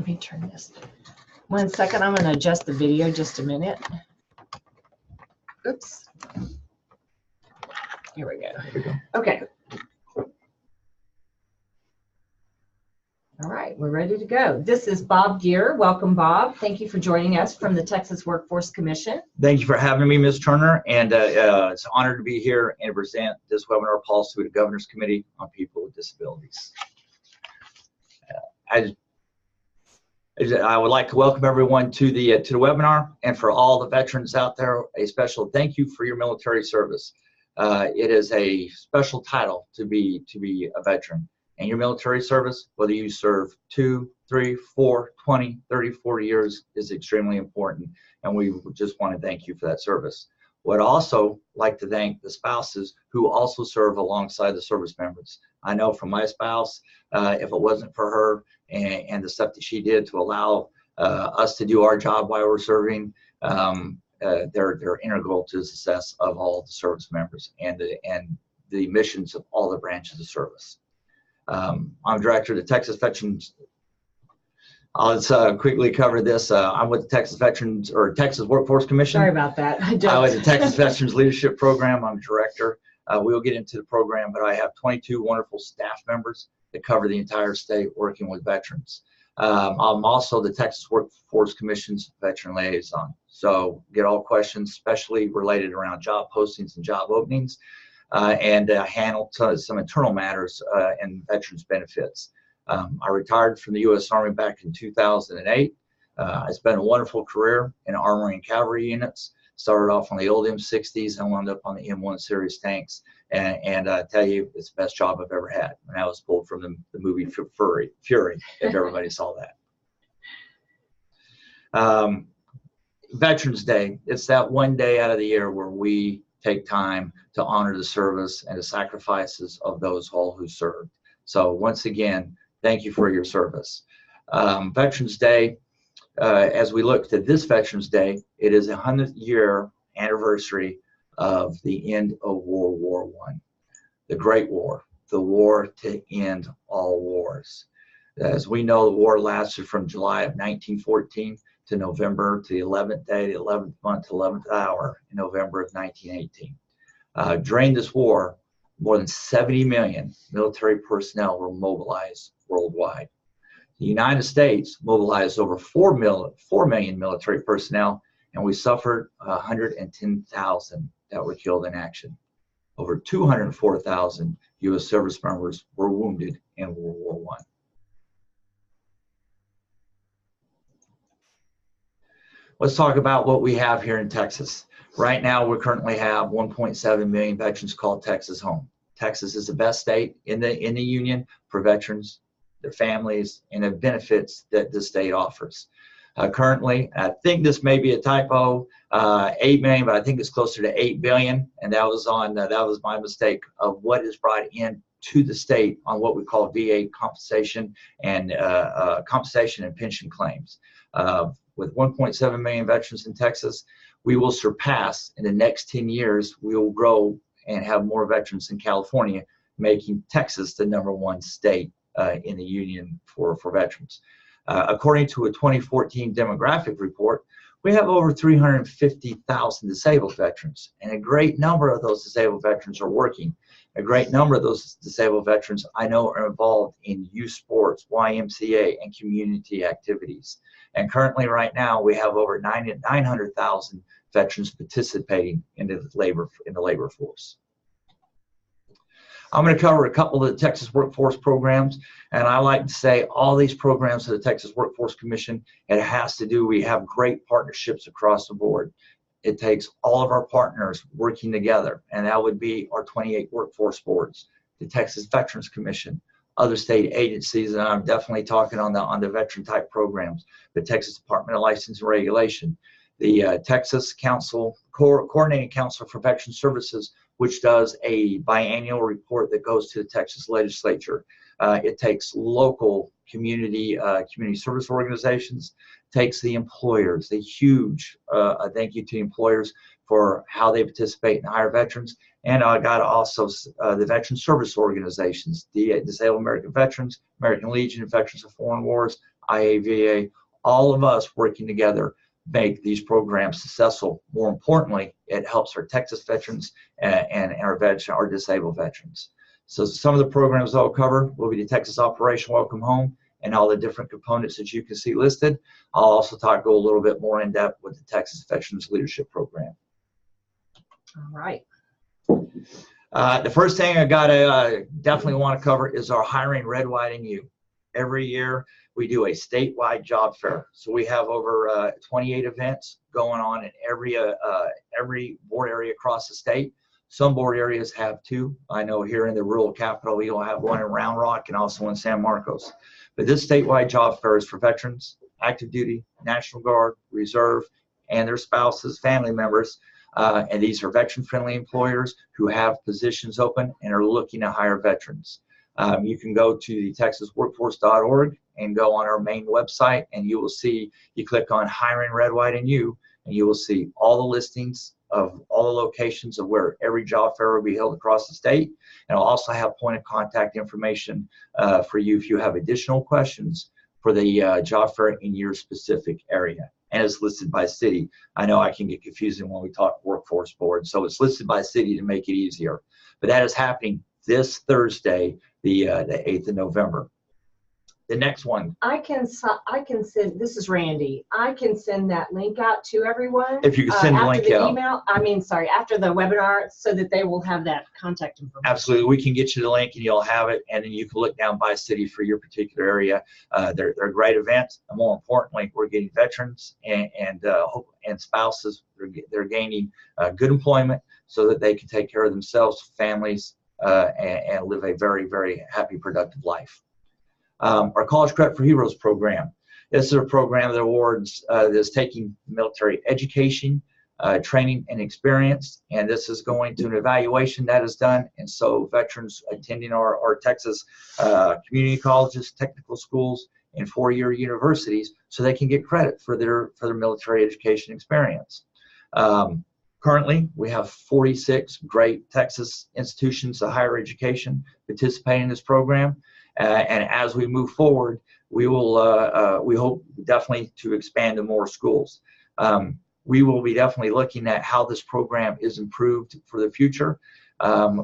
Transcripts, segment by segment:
Let me turn this. 1 second, I'm going to adjust the video just a minute. Oops. Here we go. Okay. All right, we're ready to go. This is Bob Gear. Welcome, Bob. Thank you for joining us from the Texas Workforce Commission. Thank you for having me, Ms. Turner, and it's an honor to be here and present this webinar policy to the Governor's Committee on People with Disabilities. I would like to welcome everyone to the webinar, and for all the veterans out there, a special thank you for your military service. It is a special title to be a veteran. And your military service, whether you serve 2, 3, 4, 20, 30, 40 years, is extremely important. And we just want to thank you for that service. Would also like to thank the spouses who also serve alongside the service members. I know from my spouse, if it wasn't for her and the stuff that she did to allow us to do our job while we're serving, they're integral to the success of all the service members and the missions of all the branches of service. I'm director of the Texas Veterans. I'll just quickly cover this. I'm with the Texas Veterans or Texas Workforce Commission. Sorry about that. I was the Texas Veterans Leadership Program. I'm director. We'll get into the program, but I have 22 wonderful staff members that cover the entire state working with veterans. I'm also the Texas Workforce Commission's veteran liaison. So get all questions, especially related around job postings and job openings. And handle some internal matters and veterans benefits. I retired from the U.S. Army back in 2008. I spent a wonderful career in Armory and Cavalry units. Started off on the old M60s and wound up on the M1 series tanks. And I tell you, it's the best job I've ever had. And that was pulled from the movie Fury, if everybody saw that. Veterans Day, it's that one day out of the year where we take time to honor the service and the sacrifices of those all who served. So once again, thank you for your service. Veterans Day, as we look to this Veterans Day, it is a 100th year anniversary of the end of World War I, the Great War, the war to end all wars. As we know, the war lasted from July of 1914 to November, to the 11th day, the 11th month, 11th hour in November of 1918. During this war, more than 70 million military personnel were mobilized worldwide. The United States mobilized over 4 million military personnel, and we suffered 110,000 that were killed in action. Over 204,000 U.S. service members were wounded in World War I. Let's talk about what we have here in Texas. Right now, we currently have 1.7 million veterans called Texas home. Texas is the best state in the union for veterans, their families, and the benefits that the state offers. Currently, I think this may be a typo, 8 million, but I think it's closer to 8 billion, and that was my mistake of what is brought in to the state on what we call VA compensation and pension claims. With 1.7 million veterans in Texas, we will surpass in the next 10 years, we will grow and have more veterans in California, making Texas the #1 state in the union for veterans. According to a 2014 demographic report, we have over 350,000 disabled veterans, and a great number of those disabled veterans are working. A great number of those disabled veterans I know are involved in youth sports, YMCA, and community activities. And currently right now we have over 900,000 veterans participating in the labor force. I'm going to cover a couple of the Texas Workforce programs, and I like to say all these programs of the Texas Workforce Commission, it has to do, we have great partnerships across the board. It takes all of our partners working together, and that would be our 28 workforce boards, the Texas Veterans Commission, other state agencies, and I'm definitely talking on the veteran type programs, the Texas Department of License and Regulation, the Texas Council, Coordinating Council for Veteran Services, which does a biannual report that goes to the Texas legislature. It takes local community service organizations, takes the employers, the huge thank you to the employers for how they participate and hire veterans, and I got also the veteran service organizations, the Disabled American Veterans, American Legion, Veterans of Foreign Wars, IAVA, all of us working together make these programs successful. More importantly, it helps our Texas veterans and our disabled veterans. So some of the programs I'll cover will be the Texas Operation Welcome Home and all the different components that you can see listed. I'll also go a little bit more in depth with the Texas Veterans Leadership Program. All right. The first thing I definitely want to cover is our hiring Red, White, and U. Every year we do a statewide job fair. So we have over 28 events going on in every board area across the state. Some board areas have 2. I know here in the rural capital, we'll have one in Round Rock and also in San Marcos. But this statewide job fair is for veterans, active duty, National Guard, Reserve, and their spouses, family members. And these are veteran-friendly employers who have positions open and are looking to hire veterans. You can go to the texasworkforce.org and go on our main website, and you will see, you click on Hiring Red, White, and U, and you will see all the listings of all the locations of where every job fair will be held across the state. And I'll also have point of contact information for you if you have additional questions for the job fair in your specific area. And it's listed by city. I know I can get confusing when we talk workforce board, so it's listed by city to make it easier. But that is happening this Thursday, the 8th of November. The next one. I can send, this is Randy. I can send that link out to everyone. If you can send the link out. After the webinar, so that they will have that contact information. Absolutely. We can get you the link and you'll have it, and then you can look down by city for your particular area. They're great events. And more importantly, we're getting veterans and spouses. They're gaining good employment so that they can take care of themselves, families, and live a very, very happy, productive life. Our College Credit for Heroes program. This is a program that awards, that's taking military education, training, and experience, and this is going to an evaluation that is done. And so veterans attending our Texas community colleges, technical schools, and 4-year universities, so they can get credit for their military education experience. Currently, we have 46 great Texas institutions of higher education participating in this program. And as we move forward, we hope definitely to expand to more schools. We will be definitely looking at how this program is improved for the future.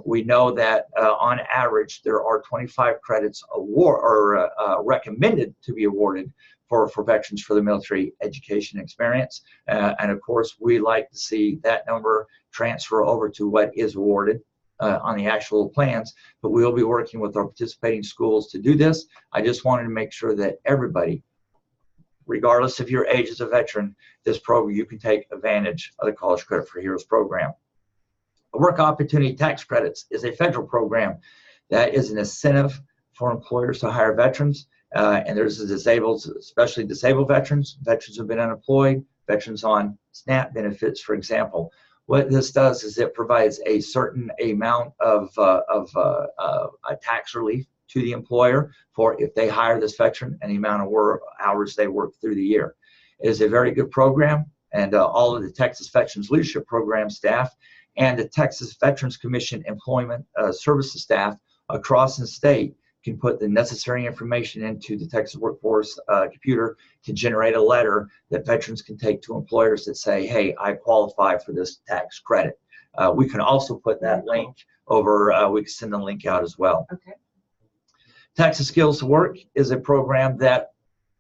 We know that on average, there are 25 credits recommended to be awarded for veterans for the military education experience. And of course, we like to see that number transfer over to what is awarded on the actual plans, but we'll be working with our participating schools to do this. I just wanted to make sure that everybody, regardless of your age as a veteran, this program, you can take advantage of the College Credit for Heroes program. Work Opportunity Tax Credits is a federal program that is an incentive for employers to hire veterans, and there's especially disabled veterans who have been unemployed, veterans on SNAP benefits, for example. What this does is it provides a certain amount of tax relief to the employer for if they hire this veteran and the amount of hours they work through the year. It is a very good program, and all of the Texas Veterans Leadership Program staff and the Texas Veterans Commission Employment Services staff across the state can put the necessary information into the Texas Workforce computer to generate a letter that veterans can take to employers that say, hey, I qualify for this tax credit. We can also put that link over, we can send the link out as well. Okay. Texas Skills to Work is a program that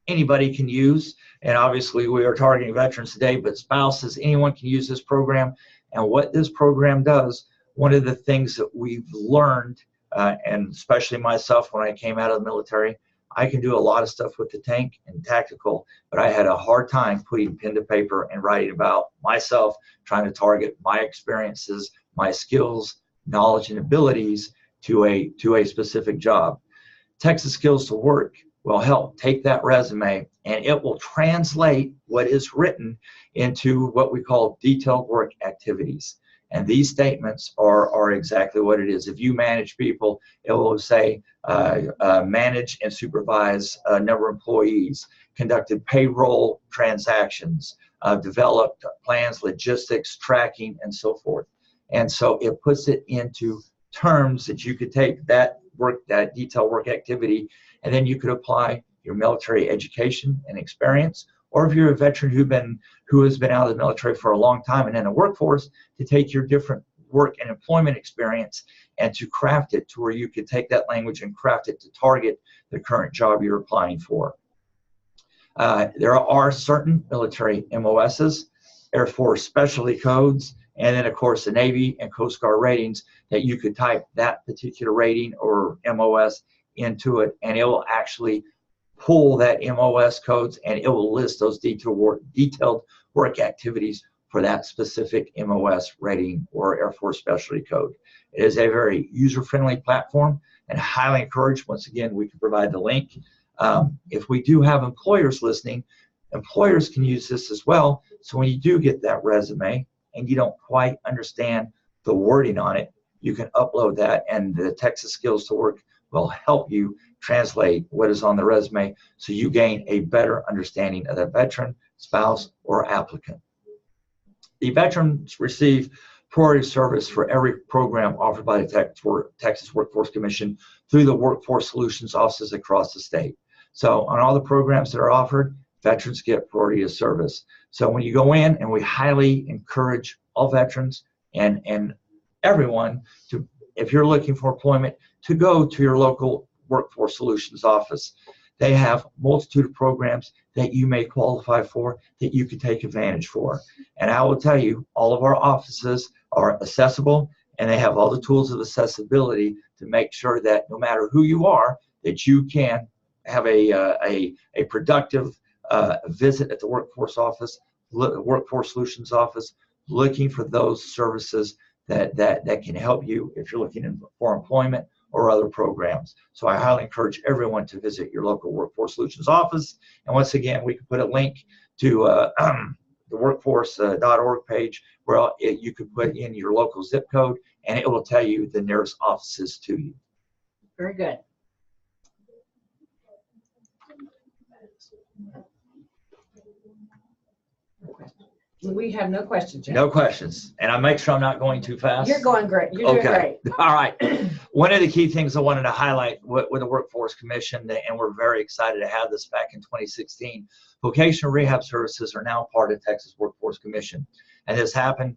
anybody can use, and obviously we are targeting veterans today, but spouses, anyone can use this program. And what this program does, one of the things that we've learned, and especially myself when I came out of the military, I can do a lot of stuff with the tank and tactical, but I had a hard time putting pen to paper and writing about myself, trying to target my experiences, my skills, knowledge, and abilities to a specific job. Texas Skills to Work will help take that resume, and it will translate what is written into what we call detailed work activities. And these statements are exactly what it is. If you manage people, it will say manage and supervise a number of employees, conducted payroll transactions, developed plans, logistics, tracking, and so forth. And so it puts it into terms that you could take that detailed work activity, and then you could apply your military education and experience, or if you're a veteran who has been out of the military for a long time and in the workforce, to take your different work and employment experience and to craft it to where you can take that language and craft it to target the current job you're applying for. There are certain military MOSs, Air Force specialty codes, and then of course the Navy and Coast Guard ratings that you could type that particular rating or MOS into it, and it will actually pull that MOS codes and it will list those detailed work activities for that specific MOS rating or Air Force specialty code. It is a very user-friendly platform and highly encouraged. Once again, we can provide the link. If we do have employers listening, employers can use this as well. So when you do get that resume and you don't quite understand the wording on it, you can upload that and the Texas Skills to Work will help you translate what is on the resume so you gain a better understanding of the veteran, spouse, or applicant. The veterans receive priority service for every program offered by the Texas Workforce Commission through the Workforce Solutions offices across the state. So on all the programs that are offered, veterans get priority of service. So when you go in, and we highly encourage all veterans and everyone to, if you're looking for employment, to go to your local Workforce Solutions office. They have multitude of programs that you may qualify for that you can take advantage for. And I will tell you, all of our offices are accessible and they have all the tools of accessibility to make sure that no matter who you are, that you can have a productive visit at the Workforce office, Workforce Solutions office, looking for those services that can help you if you're looking for employment or other programs. So I highly encourage everyone to visit your local Workforce Solutions office. And once again, we can put a link to the workforce.org page where you could put in your local zip code and it will tell you the nearest offices to you. Very good. We have no questions yet. No questions. And I make sure I'm not going too fast. You're going great. You're doing great. All right. One of the key things I wanted to highlight with the Workforce Commission, and we're very excited to have this back in 2016, vocational rehab services are now part of Texas Workforce Commission. And this happened,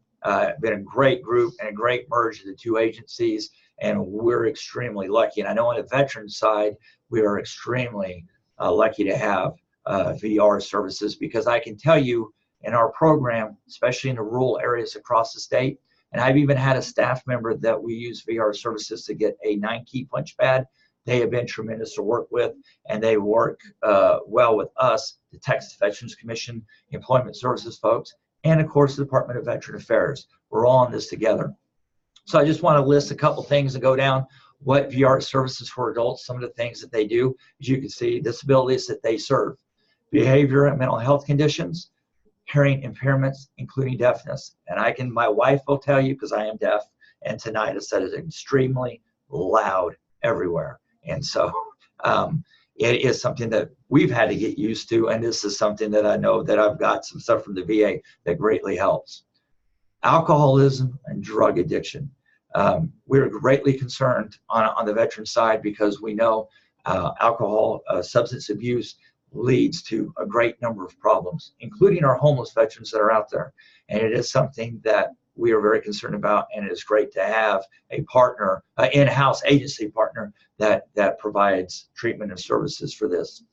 been a great group and a great merge of the two agencies, and we're extremely lucky. And I know on the veteran side, we are extremely lucky to have VR services, because I can tell you, in our program, especially in the rural areas across the state, and I've even had a staff member that we use VR services to get a 9-key punch pad. They have been tremendous to work with, and they work well with us, the Texas Veterans Commission, Employment Services folks, and of course the Department of Veteran Affairs. We're all in this together. So I just want to list a couple things and go down what VR services for adults, some of the things that they do. As you can see, disabilities that they serve, behavior and mental health conditions, hearing impairments, including deafness. And my wife will tell you, because I am deaf, and tinnitus, that is extremely loud everywhere. And so it is something that we've had to get used to, and this is something that I know that I've got some stuff from the VA that greatly helps. Alcoholism and drug addiction. We're greatly concerned on the veteran side, because we know alcohol, substance abuse leads to a great number of problems, including our homeless veterans that are out there. And it is something that we are very concerned about, and it is great to have a partner, in-house agency partner that provides treatment and services for this.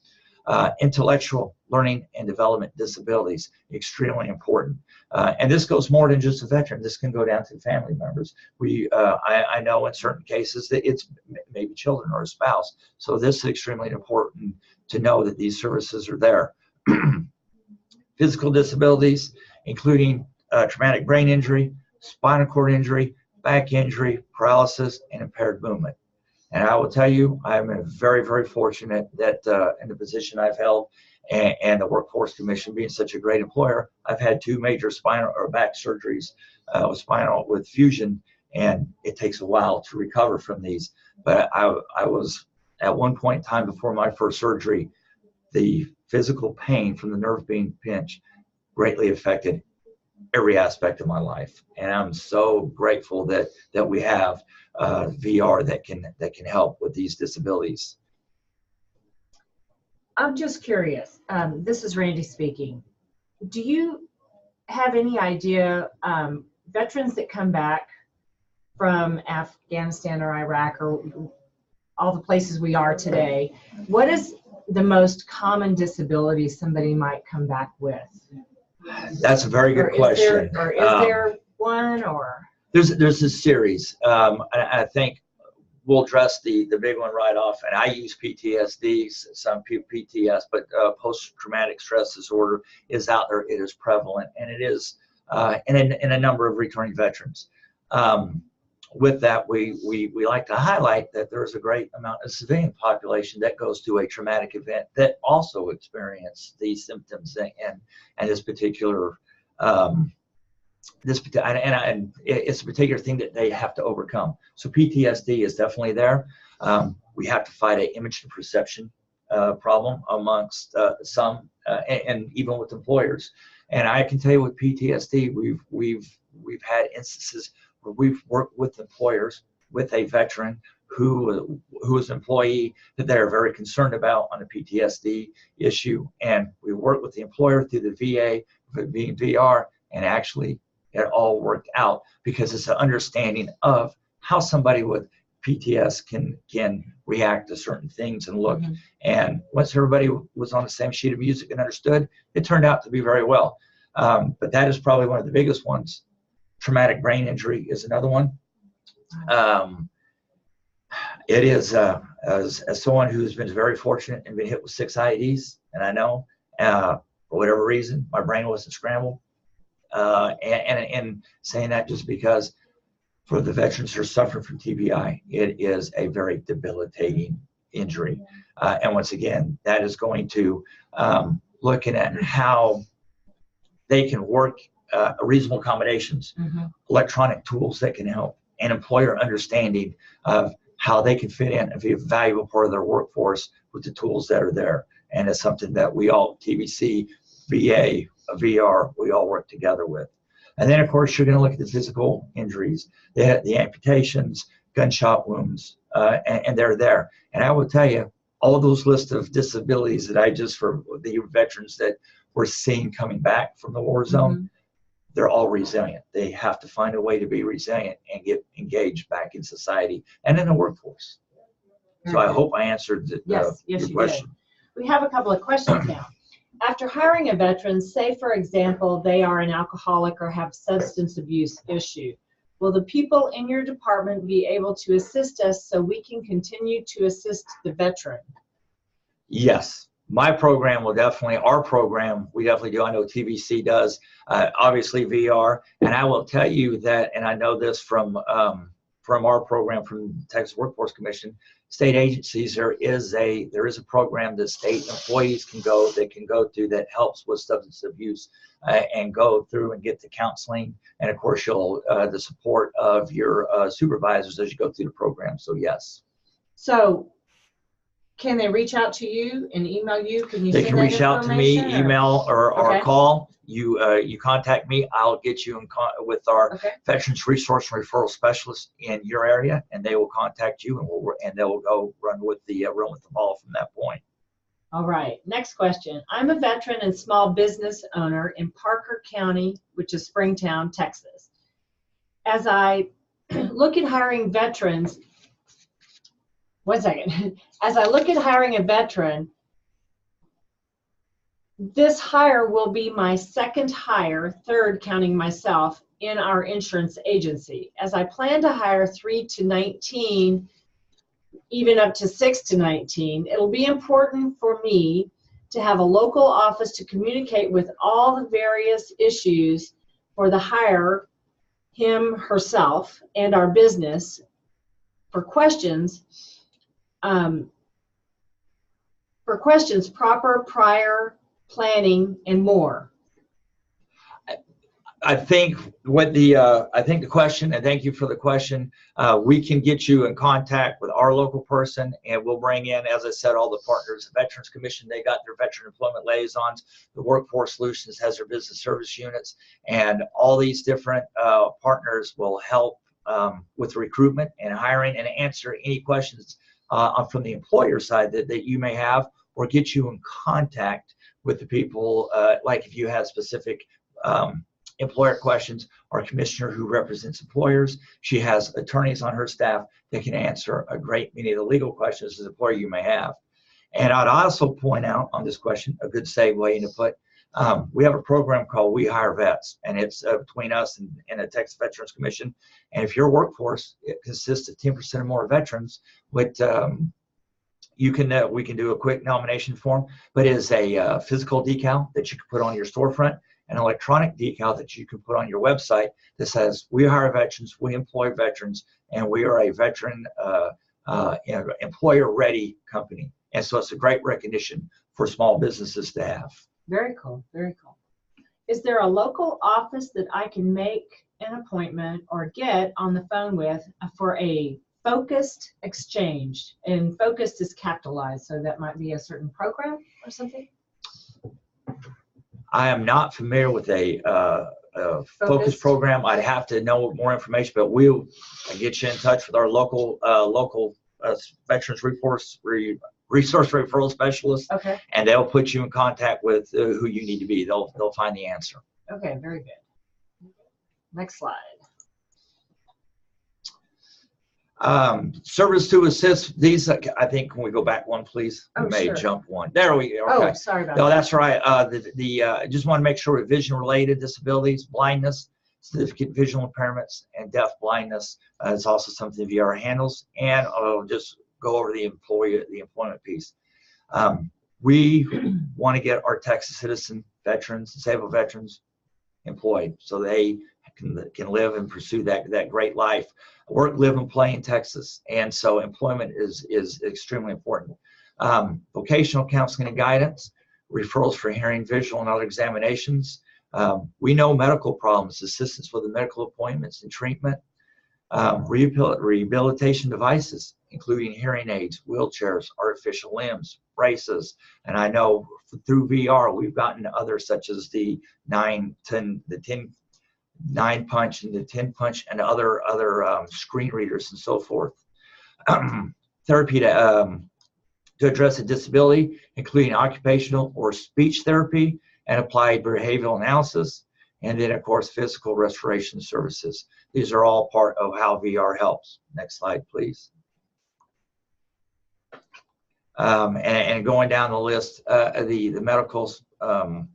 Intellectual learning and development disabilities, extremely important. And this goes more than just a veteran. This can go down to family members. I know in certain cases that it's maybe children or a spouse. So this is extremely important to know that these services are there. Physical disabilities, including traumatic brain injury, spinal cord injury, back injury, paralysis, and impaired movement. And I will tell you, I'm very, very fortunate that in the position I've held and the Workforce Commission being such a great employer, I've had 2 major spinal or back surgeries with fusion, and it takes a while to recover from these. But I was, at one point in time before my first surgery, the physical pain from the nerve being pinched greatly affected every aspect of my life. And I'm so grateful that we have VR that can help with these disabilities. I'm just curious. This is Randy speaking. Do you have any idea, veterans that come back from Afghanistan or Iraq or all the places we are today, what is the most common disability somebody might come back with? That's a very good question. Is there one, or? There's a series. I think we'll address the big one right off. And I use PTSD, some people PTS, but post-traumatic stress disorder is out there. It is prevalent, and it is in a number of returning veterans. With that, we like to highlight that there's a great amount of civilian population that goes through a traumatic event that also experience these symptoms and this particular it's a particular thing that they have to overcome. So PTSD is definitely there. We have to fight an image and perception problem amongst some, and even with employers. And I can tell you with PTSD, we've had instances where we've worked with employers with a veteran who is an employee that they're very concerned about on a PTSD issue, and we work with the employer through the VA, being VR, and actually it all worked out because it's an understanding of how somebody with PTS can react to certain things and look. And once everybody was on the same sheet of music and understood, it turned out to be very well. But that is probably one of the biggest ones. Traumatic brain injury is another one. It is, as someone who's been very fortunate and been hit with 6 IEDs, and I know for whatever reason my brain wasn't scrambled. And saying that just because for the veterans who are suffering from TBI, it is a very debilitating injury. And once again, that is going to looking at how they can work reasonable accommodations, electronic tools that can help, and employer understanding of how they can fit in and be a valuable part of their workforce with the tools that are there. And it's something that we all, TVC, VA, VR, we all work together with. And then, of course, you're going to look at the physical injuries, the amputations, gunshot wounds, and they're there. And I will tell you, all those lists of disabilities that I just, for the veterans that we're seeing coming back from the war zone, they're all resilient. They have to find a way to be resilient and get engaged back in society and in the workforce. So I hope I answered your question. Did. We have a couple of questions now. After hiring a veteran, say for example, they are an alcoholic or have substance abuse issue, will the people in your department be able to assist us so we can continue to assist the veteran? Yes. My program will definitely, our program, we definitely do. I know TVC does, obviously VR. And I will tell you that, and I know this from our program from the Texas Workforce Commission, state agencies, there is a program that state employees can go to that helps with substance abuse and go through and get the counseling. And of course, you'll the support of your supervisors as you go through the program. So yes. So can they reach out to you and email you? They can reach out to me, email or call. You contact me. I'll get you in with our Veterans Resource and Referral Specialist in your area, and they will contact you, and they will go run with the ball from that point. All right. Next question. I'm a veteran and small business owner in Parker County, which is Springtown, Texas. As I look at hiring veterans, as I look at hiring a veteran, this hire will be my second hire, third counting myself, in our insurance agency. As I plan to hire 3 to 19, even up to 6 to 19, it'll be important for me to have a local office to communicate with all the various issues for the hire, him, herself, and our business for questions. Proper prior planning and more. I think the question, and thank you for the question, we can get you in contact with our local person, and we'll bring in, as I said, all the partners. The Veterans Commission, they got their veteran employment liaisons. The Workforce Solutions has their business service units, and all these different partners will help with recruitment and hiring and answer any questions from the employer side that you may have, or get you in contact with the people, like if you have specific employer questions. Our commissioner who represents employers, she has attorneys on her staff that can answer a great many of the legal questions as an employer you may have. And I'd also point out on this question, a good segue to put, we have a program called We Hire Vets, and it's between us and the Texas Veterans Commission. And if your workforce, it consists of 10% or more veterans, with we can do a quick nomination form, but it is a physical decal that you can put on your storefront, an electronic decal that you can put on your website that says, we hire veterans, we employ veterans, and we are a veteran employer-ready company. And so it's a great recognition for small businesses to have. Very cool, very cool. Is there a local office that I can make an appointment or get on the phone with for a focused exchange? And focused is capitalized, so that might be a certain program or something? I am not familiar with a focus program. I'd have to know more information, but we'll get you in touch with our local veterans resource referral specialist. Okay. And they'll put you in contact with who you need to be. They'll find the answer. Okay, very good. Next slide. Service to assist. These, I think, can we go back one, please? Oh, we may sure. jump one. There we go. Okay. Oh, sorry about No, that. that's right. Just want to make sure with vision-related disabilities, blindness, significant visual impairments, and deaf blindness is also something VR handles. And I'll just go over the employment piece. We want to get our Texas citizen veterans, disabled veterans, employed so they can live and pursue that great life, work, live, and play in Texas. And so employment is extremely important. Vocational counseling and guidance, referrals for hearing, visual, and other examinations. We know medical problems, assistance with the medical appointments and treatment. Rehabilitation devices, including hearing aids, wheelchairs, artificial limbs, braces. And I know through VR, we've gotten others such as the 9 punch and the 10 punch and other screen readers and so forth. Therapy to address a disability, including occupational or speech therapy and applied behavioral analysis. And then, of course, physical restoration services. These are all part of how VR helps. Next slide, please. And going down the list, the medicals, the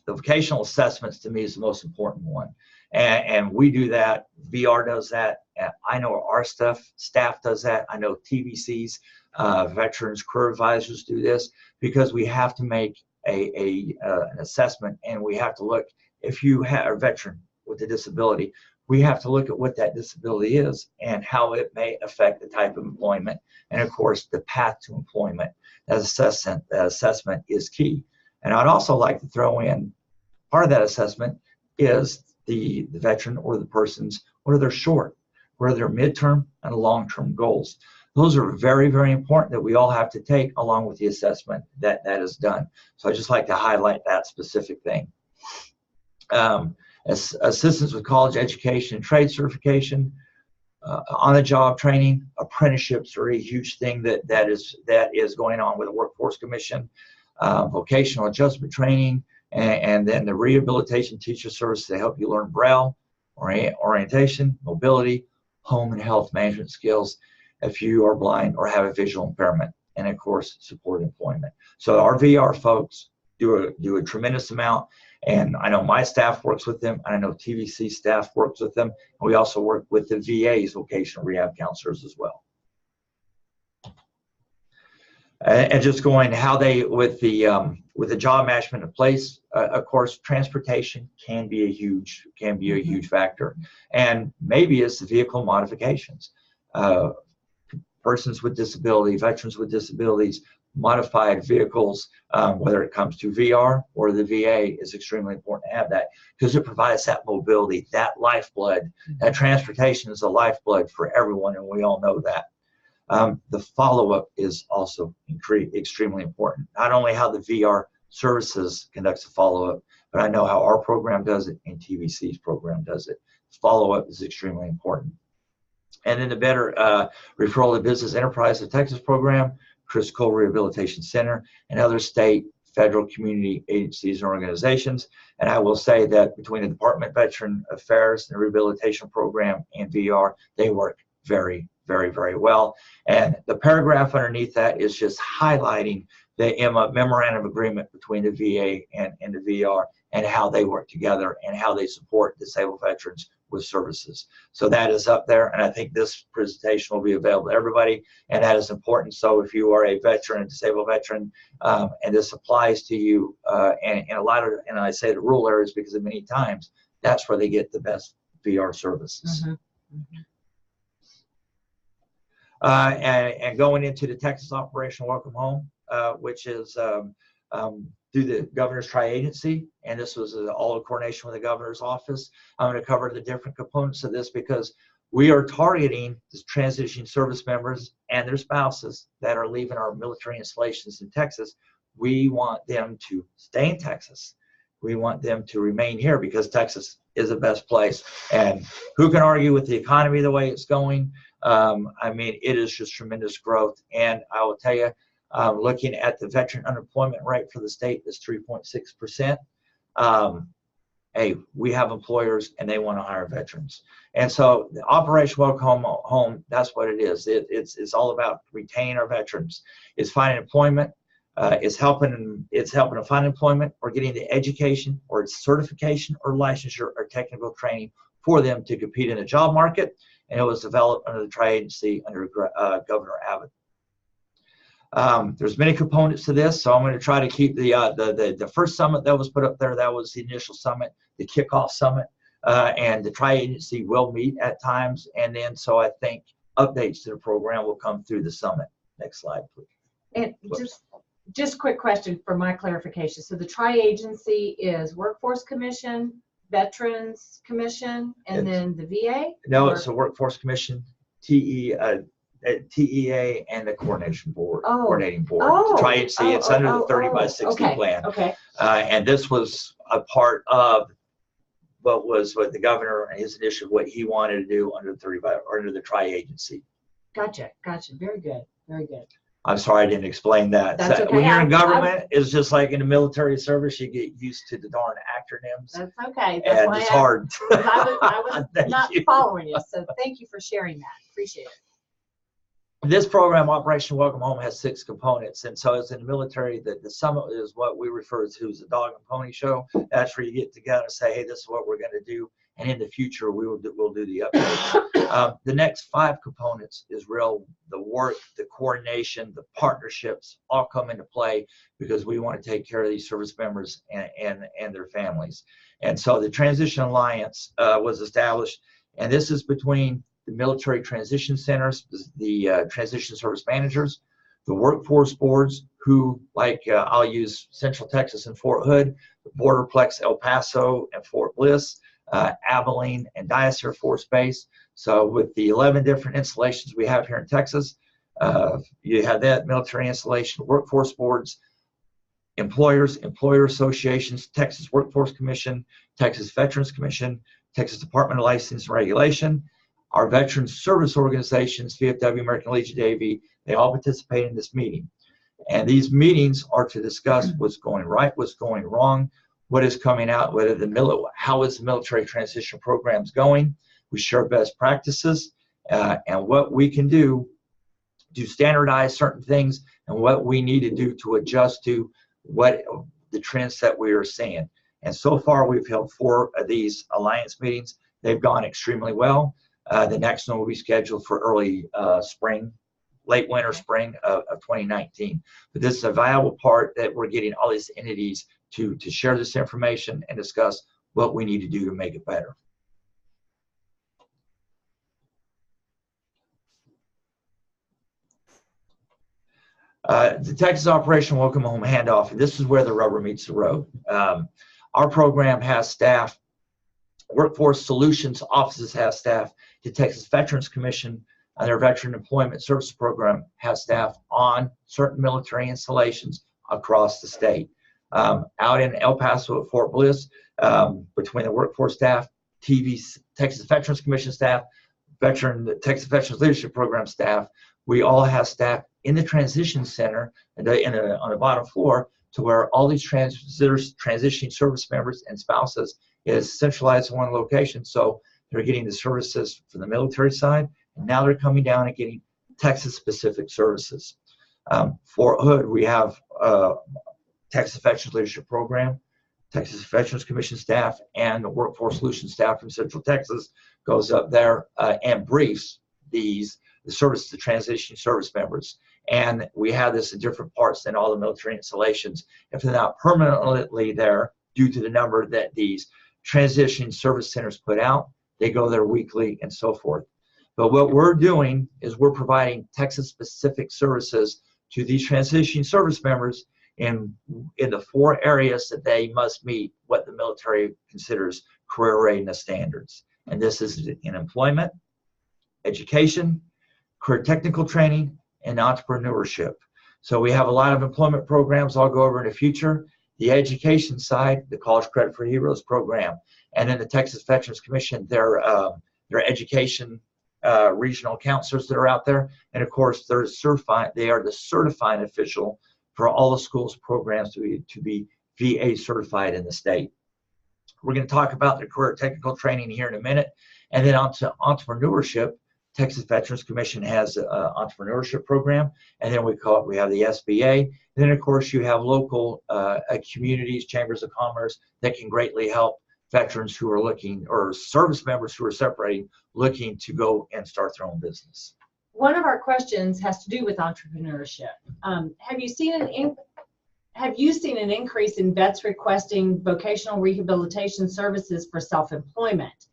vocational assessments to me is the most important one. And we do that. VR does that. I know our staff does that. I know TVC's veterans career advisors do this, because we have to make an assessment, and we have to look. If you have a veteran with a disability, we have to look at what that disability is and how it may affect the type of employment, and of course the path to employment. That assessment is key. And I'd also like to throw in part of that assessment is the veteran or the person's, what are their short, what are their midterm and long-term goals. Those are very, very important that we all have to take along with the assessment that is done. So I just like to highlight that specific thing. Assistance with college education and trade certification, on-the-job training, apprenticeships are a huge thing that is going on with the Workforce Commission, vocational adjustment training, and then the rehabilitation teacher service to help you learn Braille, orientation, mobility, home and health management skills if you are blind or have a visual impairment, and of course support employment. So our VR folks do a tremendous amount. And I know my staff works with them, and I know TVC staff works with them. And we also work with the VA's vocational rehab counselors as well. And just going how they, with the job management in place, of course, transportation can be a huge factor. And maybe it's the vehicle modifications. Persons with disability, veterans with disabilities, modified vehicles, whether it comes to VR or the VA, is extremely important to have that, because it provides that mobility, that lifeblood. That transportation is a lifeblood for everyone, and we all know that. The follow-up is also extremely important. Not only how the VR services conducts the follow-up, but I know how our program does it and TVC's program does it. Follow-up is extremely important. And then the better referral to business enterprise of Texas program Chris Cole Rehabilitation Center, and other state, federal, community agencies and organizations. And I will say that between the Department of Veteran Affairs and the Rehabilitation Program and VR, they work very, very, very well. And the paragraph underneath that is just highlighting the memorandum of agreement between the VA and the VR, and how they work together and how they support disabled veterans with services. So that is up there, and I think this presentation will be available to everybody, and that is important. So if you are a veteran, a disabled veteran, and this applies to you, and a lot of, and I say the rural areas because of many times, that's where they get the best VR services. And going into the Texas Operation Welcome Home, which is through the governor's tri-agency, and this was all in coordination with the governor's office. I'm going to cover the different components of this because we are targeting the transitioning service members and their spouses that are leaving our military installations in Texas. We want them to stay in Texas. We want them to remain here because Texas is the best place. And who can argue with the economy the way it's going? I mean, it is just tremendous growth. And I will tell you, looking at the veteran unemployment rate for the state is 3.6%. Hey, we have employers and they want to hire veterans. And so the Operation Welcome Home, that's what it is. It's all about retaining our veterans. It's finding employment. It's helping to find employment or getting the education or certification or licensure or technical training for them to compete in the job market. And it was developed under the tri-agency under Governor Abbott. There's many components to this, so I'm going to try to keep the first summit that was put up there. That was the initial summit, the kickoff summit, and the tri-agency will meet at times, and then so I think updates to the program will come through the summit. Next slide, please. And just quick question for my clarification. So the tri-agency is Workforce Commission, Veterans Commission, and then the VA? No, it's a Workforce Commission, TEA, and the coordination board, coordinating board. The tri-agency, it's under the 30 by 60 plan. Okay. And this was a part of what the governor and his initiative, what he wanted to do under the 30 by or under the tri-agency. Gotcha. Very good. I'm sorry I didn't explain that. That's okay. When you're in government, it's just like in the military service, you get used to the darn acronyms. That's okay. That's and it's hard. I was not following you, so thank you for sharing that. Appreciate it. This program, Operation Welcome Home, has 6 components, and so as in the military, the summit is what we refer to as a dog and pony show. That's where you get together and say, hey, this is what we're going to do, and in the future we'll do the updates. The next 5 components is the work, the coordination, the partnerships all come into play because we want to take care of these service members and their families. And so the Transition Alliance was established, and this is between the military transition centers, the transition service managers, the workforce boards, who, like I'll use Central Texas and Fort Hood, the Borderplex, El Paso, and Fort Bliss, Abilene, and Dyess Air Force Base. So with the 11 different installations we have here in Texas, you have that military installation, workforce boards, employers, employer associations, Texas Workforce Commission, Texas Veterans Commission, Texas Department of License and Regulation, our veterans service organizations, VFW, American Legion, Navy, they all participate in this meeting. And these meetings are to discuss what's going right, what's going wrong, what is coming out, how is the military transition programs going. We share best practices and what we can do to standardize certain things and what we need to do to adjust to what the trends that we are seeing. And so far, we've held 4 of these alliance meetings. They've gone extremely well. The next one will be scheduled for early spring, late winter, spring of 2019. But this is a valuable part that we're getting all these entities to share this information and discuss what we need to do to make it better. The Texas Operation Welcome Home Handoff, this is where the rubber meets the road. Our program has staff, Workforce Solutions offices have staff, the Texas Veterans Commission and their Veteran Employment Service Program has staff on certain military installations across the state. Out in El Paso at Fort Bliss, between the workforce staff, Texas Veterans Commission staff, Texas Veterans Leadership Program staff, we all have staff in the transition center on the bottom floor, to where all these transitioning service members and spouses is centralized in one location. So they're getting the services from the military side, and now they're coming down and getting Texas-specific services. For Hood, we have Texas Veterans Leadership Program, Texas Veterans Commission staff, and the Workforce Solutions staff from Central Texas goes up there and briefs the service to transition service members. And we have this in different parts than all the military installations. If they're not permanently there, due to the number that these transition service centers put out, they go there weekly and so forth. But what we're doing is we're providing Texas-specific services to these transition service members in the 4 areas that they must meet what the military considers career readiness standards. And this is in employment, education, career technical training, and entrepreneurship. So we have a lot of employment programs I'll go over in the future. The education side, the College Credit for Heroes program, and then the Texas Veterans Commission, their education regional counselors that are out there. And of course, they're certified. They are the certifying official for all the schools programs to be VA certified in the state. We're going to talk about the career technical training here in a minute, and then on to entrepreneurship. Texas Veterans Commission has an entrepreneurship program, and then we have the SBA. And then of course you have local communities, chambers of commerce that can greatly help veterans who are looking, or service members who are separating, looking to go and start their own business. One of our questions has to do with entrepreneurship. Have you seen an increase in vets requesting vocational rehabilitation services for self-employment?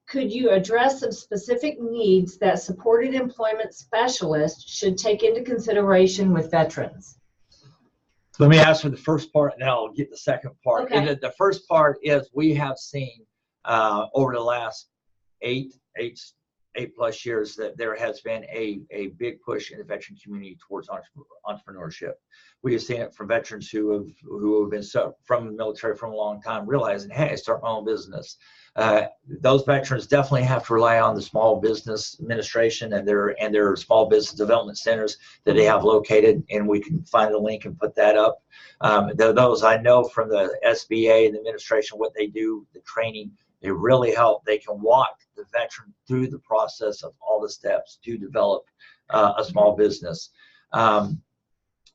Could you address some specific needs that supported employment specialists should take into consideration with veterans? Let me answer the first part, and then I'll get the second part. Okay. And the first part is we have seen over the last eight plus years that there has been a big push in the veteran community towards entrepreneurship. We have seen it from veterans who have been from the military for a long time, realizing, hey, I start my own business. Those veterans definitely have to rely on the Small Business Administration and their small business development centers that they have located, and we can find the link and put that up. Those I know from the SBA and the administration, what they do, the training, they really help. They can walk the veteran through the process of all the steps to develop a small business,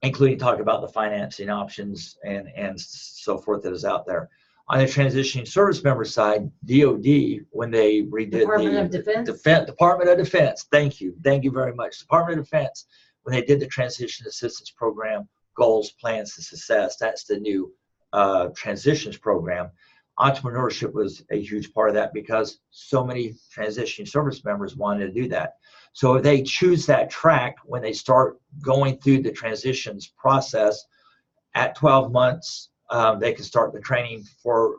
including talk about the financing options and so forth that is out there. On the transitioning service member side, DOD, when they redid Department of Defense, thank you very much. Department of Defense, when they did the transition assistance program, goals, plans to success, that's the new transitions program. Entrepreneurship was a huge part of that because so many transitioning service members wanted to do that. So if they choose that track when they start going through the transitions process at 12 months, they can start the training for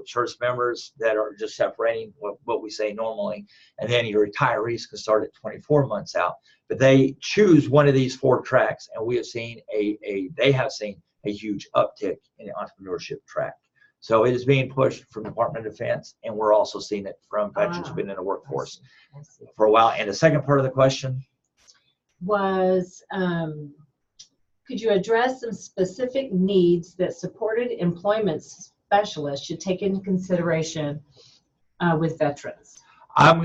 service members that are just separating what we say normally, and then your retirees can start at 24 months out. But they choose one of these 4 tracks, and we have seen they have seen a huge uptick in the entrepreneurship track. So it is being pushed from the Department of Defense, and we're also seeing it from veterans who've been in the workforce for a while. And the second part of the question was, could you address some specific needs that supported employment specialists should take into consideration with veterans? I'm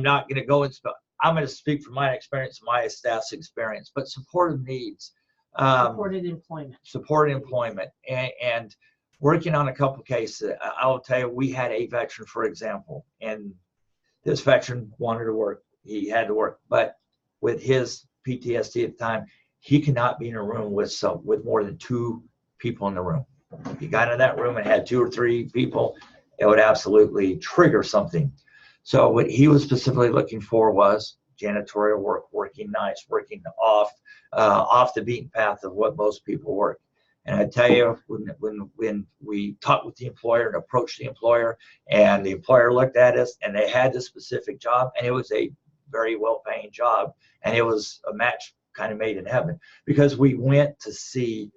not gonna go into. I'm gonna speak from my experience, my staff's experience, but supportive needs. Supported employment, and working on a couple cases. I'll tell you, we had a veteran, for example, and this veteran wanted to work. He had to work, but with his PTSD at the time, he could not be in a room with more than 2 people in the room. If he got in that room and had 2 or 3 people, it would absolutely trigger something. So what he was specifically looking for was janitorial work, working nights, working off the beaten path of what most people work. And I tell you, when we talked with the employer and approached the employer, and the employer looked at us, and they had this specific job, and it was a very well-paying job, and it was a match kind of made in heaven, because we went to see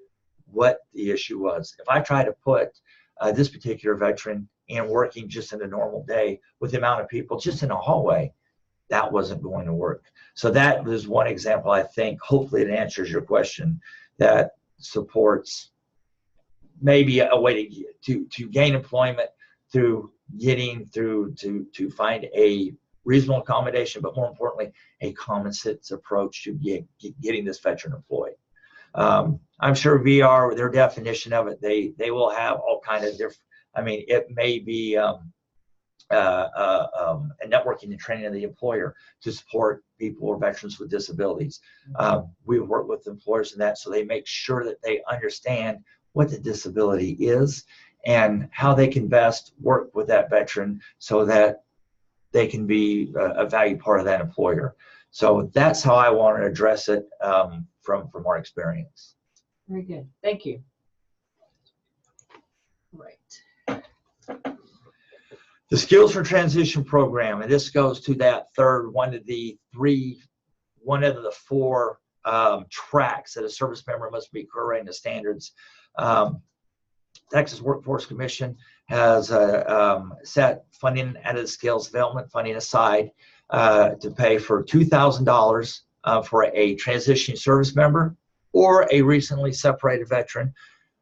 what the issue was. If I try to put this particular veteran in working just in a normal day with the amount of people just in a hallway, that wasn't going to work. So that was one example, I think, hopefully it answers your question, that supports maybe a way to gain employment through to find a reasonable accommodation, but more importantly, a common sense approach to getting this veteran employed. I'm sure VR, their definition of it, they will have all kind of different, I mean, it may be a networking and training of the employer to support people or veterans with disabilities. We work with employers in that, so they make sure that they understand what the disability is and how they can best work with that veteran so that they can be a valued part of that employer. So that's how I want to address it from our experience. Very good. Thank you. Right. The Skills for Transition program, and this goes to that third one of the four tracks that a service member must be correct the standards. Texas Workforce Commission has set funding out of the skills development funding aside to pay for $2,000 for a transitioning service member or a recently separated veteran.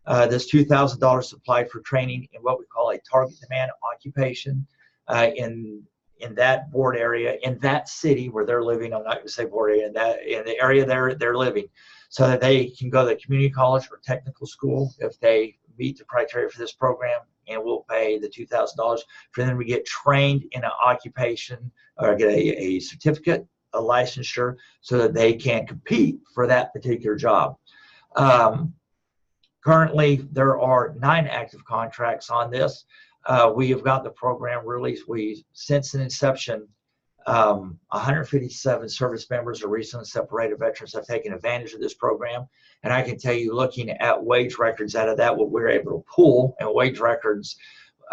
This $2,000 applied for training in what we call a target demand occupation in that board area, in that city where they're living. I'm not going to say board area, in the area they're living, so that they can go to the community college or technical school if they meet the criteria for this program, and we'll pay the $2,000 for them to get trained in an occupation or get a certificate, a licensure, so that they can compete for that particular job. Currently, there are 9 active contracts on this. We have got the program released. Since an inception, 157 service members or recently separated veterans have taken advantage of this program. And I can tell you, looking at wage records out of that, what we're able to pull, and wage records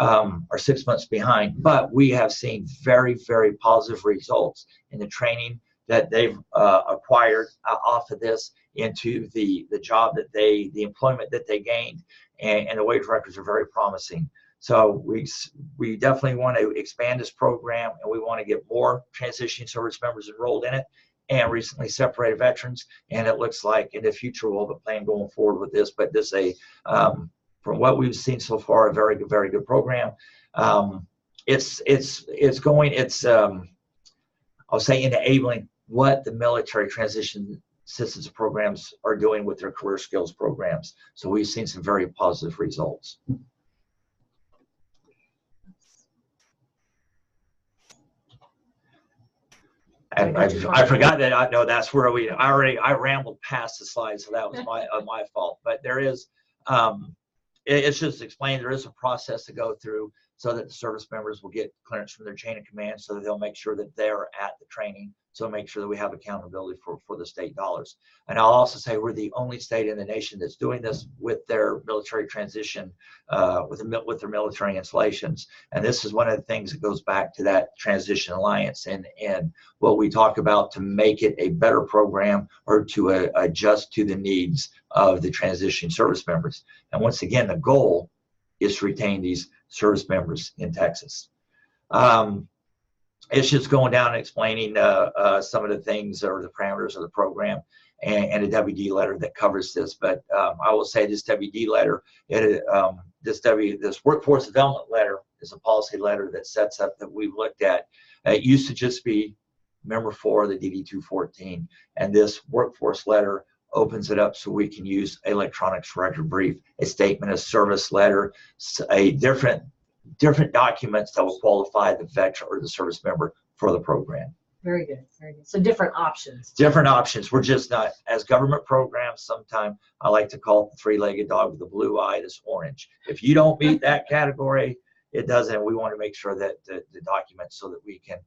are 6 months behind, but we have seen very, very positive results in the training that they've acquired off of this into the job that the employment that they gained, and the wage records are very promising. So we definitely want to expand this program, and we want to get more transitioning service members enrolled in it and recently separated veterans. And it looks like in the future we'll have a plan going forward with this. But this is from what we've seen so far, a very good program. It's I'll say enabling what the military transition assistance programs are doing with their career skills programs. So we've seen some very positive results. And I forgot that. I know that's where I rambled past the slide, so that was my fault. But there is, it's just explained, there is a process to go through so that the service members will get clearance from their chain of command, so that they'll make sure that they're at the training. So make sure that we have accountability for the state dollars. And I'll also say we're the only state in the nation that's doing this with their military transition, with their military installations. And this is one of the things that goes back to that transition alliance and what we talk about to make it a better program, or to adjust to the needs of the transitioning service members. And once again, the goal is to retain these service members in Texas. It's just going down and explaining some of the things or the parameters of the program, and a WD letter that covers this. But I will say this WD letter, this workforce development letter is a policy letter that sets up that we've looked at. It used to just be member 4 of the DD 214, and this workforce letter opens it up so we can use electronics record brief, a statement of service letter, a different documents that will qualify the veteran or the service member for the program. Very good, very good. So different options. Different options. We're just not, as government programs, sometimes I like to call it the 3-legged dog with the blue eye that's orange. If you don't meet that category, it doesn't. We want to make sure that the documents so that we can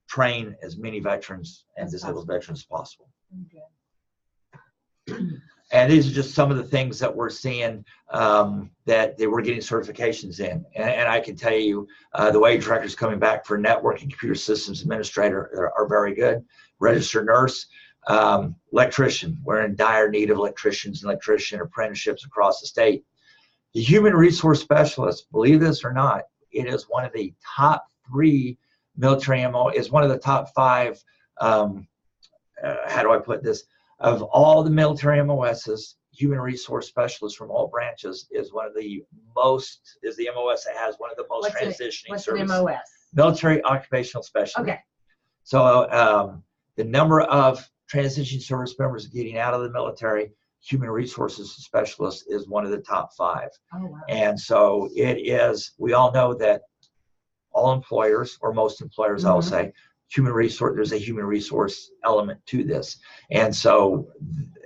train as many veterans and disabled veterans as possible. Okay. And these are just some of the things that we're seeing that they were getting certifications in. And I can tell you the wage records coming back for network and computer systems administrator are very good. Registered nurse, electrician. We're in dire need of electricians and electrician apprenticeships across the state. The human resource specialist, believe this or not, it is one of the top 3 military MO is one of the top 5, how do I put this, of all the military MOSs, human resource specialists from all branches is one of the most, is the MOS that has one of the most transitioning services. What's an MOS? Military Occupational Specialist. Okay. So the number of transition service members getting out of the military, human resources specialist is one of the top 5. Oh, wow. And so it is, we all know that all employers, or most employers, I will say, there's a human resource element to this. And so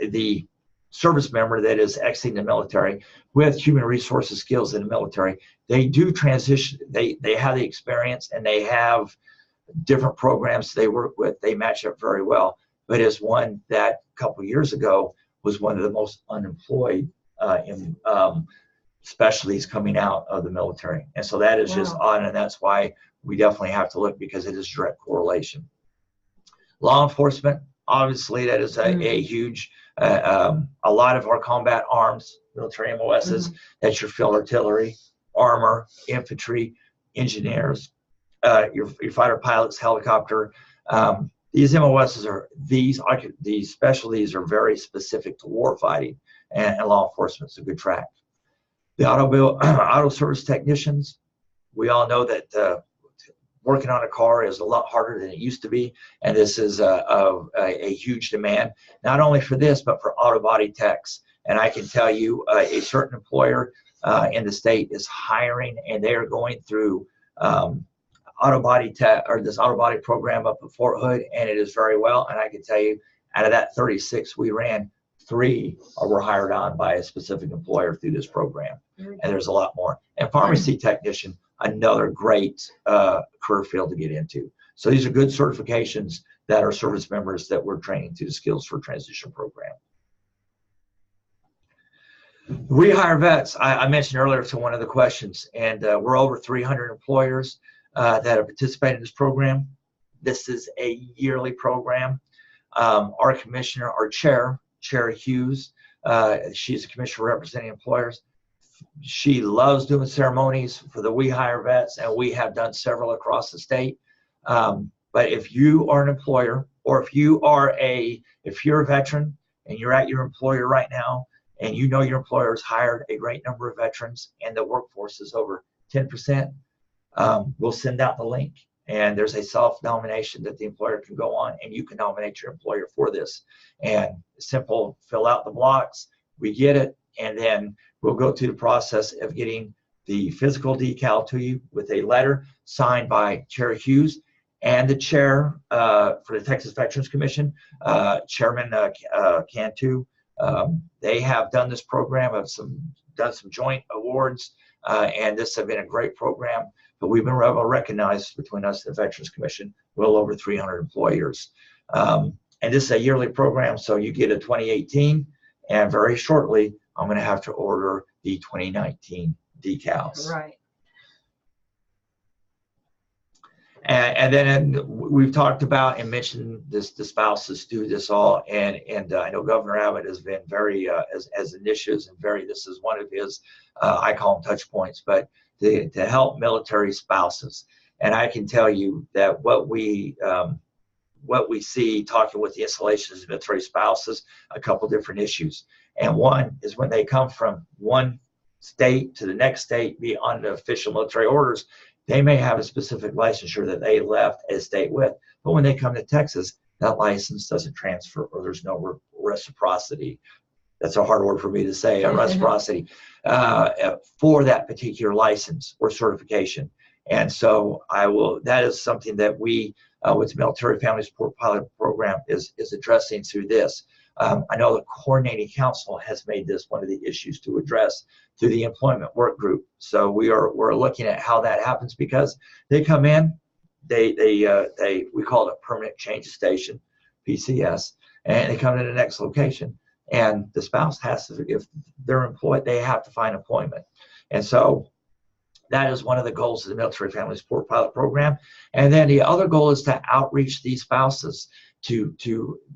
the service member that is exiting the military with human resources skills in the military, they do transition, they have the experience, and they have different programs they work with. They match up very well, but is one that a couple of years ago was one of the most unemployed specialties coming out of the military. And so that is just odd, and that's why we definitely have to look, because it is direct correlation. Law enforcement, obviously, that is a huge, a lot of our combat arms, military MOSs, that's your field artillery, armor, infantry, engineers, your fighter pilots, helicopter. These MOSs are, these specialties are very specific to war fighting, and law enforcement is a good track. The auto service technicians, we all know that working on a car is a lot harder than it used to be, and this is a huge demand, not only for this, but for auto body techs. And I can tell you, a certain employer in the state is hiring, and they are going through auto body tech, or this auto body program up at Fort Hood, and it is very well. And I can tell you, out of that 36 we ran, 3 were hired on by a specific employer through this program, and there's a lot more. And pharmacy technician, another great career field to get into. So these are good certifications that are service members that we're training to the Skills for Transition program. Rehire vets, I mentioned earlier to one of the questions, and we're over 300 employers that have participated in this program. This is a yearly program. Our commissioner, our chair Hughes, she's a commissioner representing employers. She loves doing ceremonies for the We Hire Vets, and we have done several across the state. But if you are an employer, or if you're a veteran and you're at your employer right now, and you know your employer has hired a great number of veterans and the workforce is over 10%, we'll send out the link, and there's a self-nomination that the employer can go on, and you can nominate your employer for this. And simple, fill out the blocks, we get it, and then we'll go through the process of getting the physical decal to you with a letter signed by Chair Hughes and the chair for the Texas Veterans Commission, Chairman Cantu. They have done this program, done some joint awards, and this has been a great program. But we've been recognized between us and the Veterans Commission, well over 300 employers. And this is a yearly program, so you get a 2018, and very shortly, I'm going to have to order the 2019 decals. Right. And then we've talked about and mentioned this, the spouses do this all, and I know Governor Abbott has been very, as initiatives, and this is one of his, I call them touch points, but to help military spouses. And I can tell you that what we see talking with the installations of military spouses, a couple different issues. And one is when they come from one state to the next state beyond the official military orders, they may have a specific licensure that they left a state with. But when they come to Texas, that license doesn't transfer, or there's no reciprocity. That's a hard word for me to say, a reciprocity for that particular license or certification. And so that is something that we, with the Military Family Support Pilot Program, is addressing through this. I know the Coordinating Council has made this one of the issues to address through the employment work group. So we're looking at how that happens, because they come in, we call it a permanent change station, PCS, and they come to the next location, and the spouse has to, if they're employed, they have to find employment. And so that is one of the goals of the Military Family Support Pilot Program. And then the other goal is to outreach these spouses to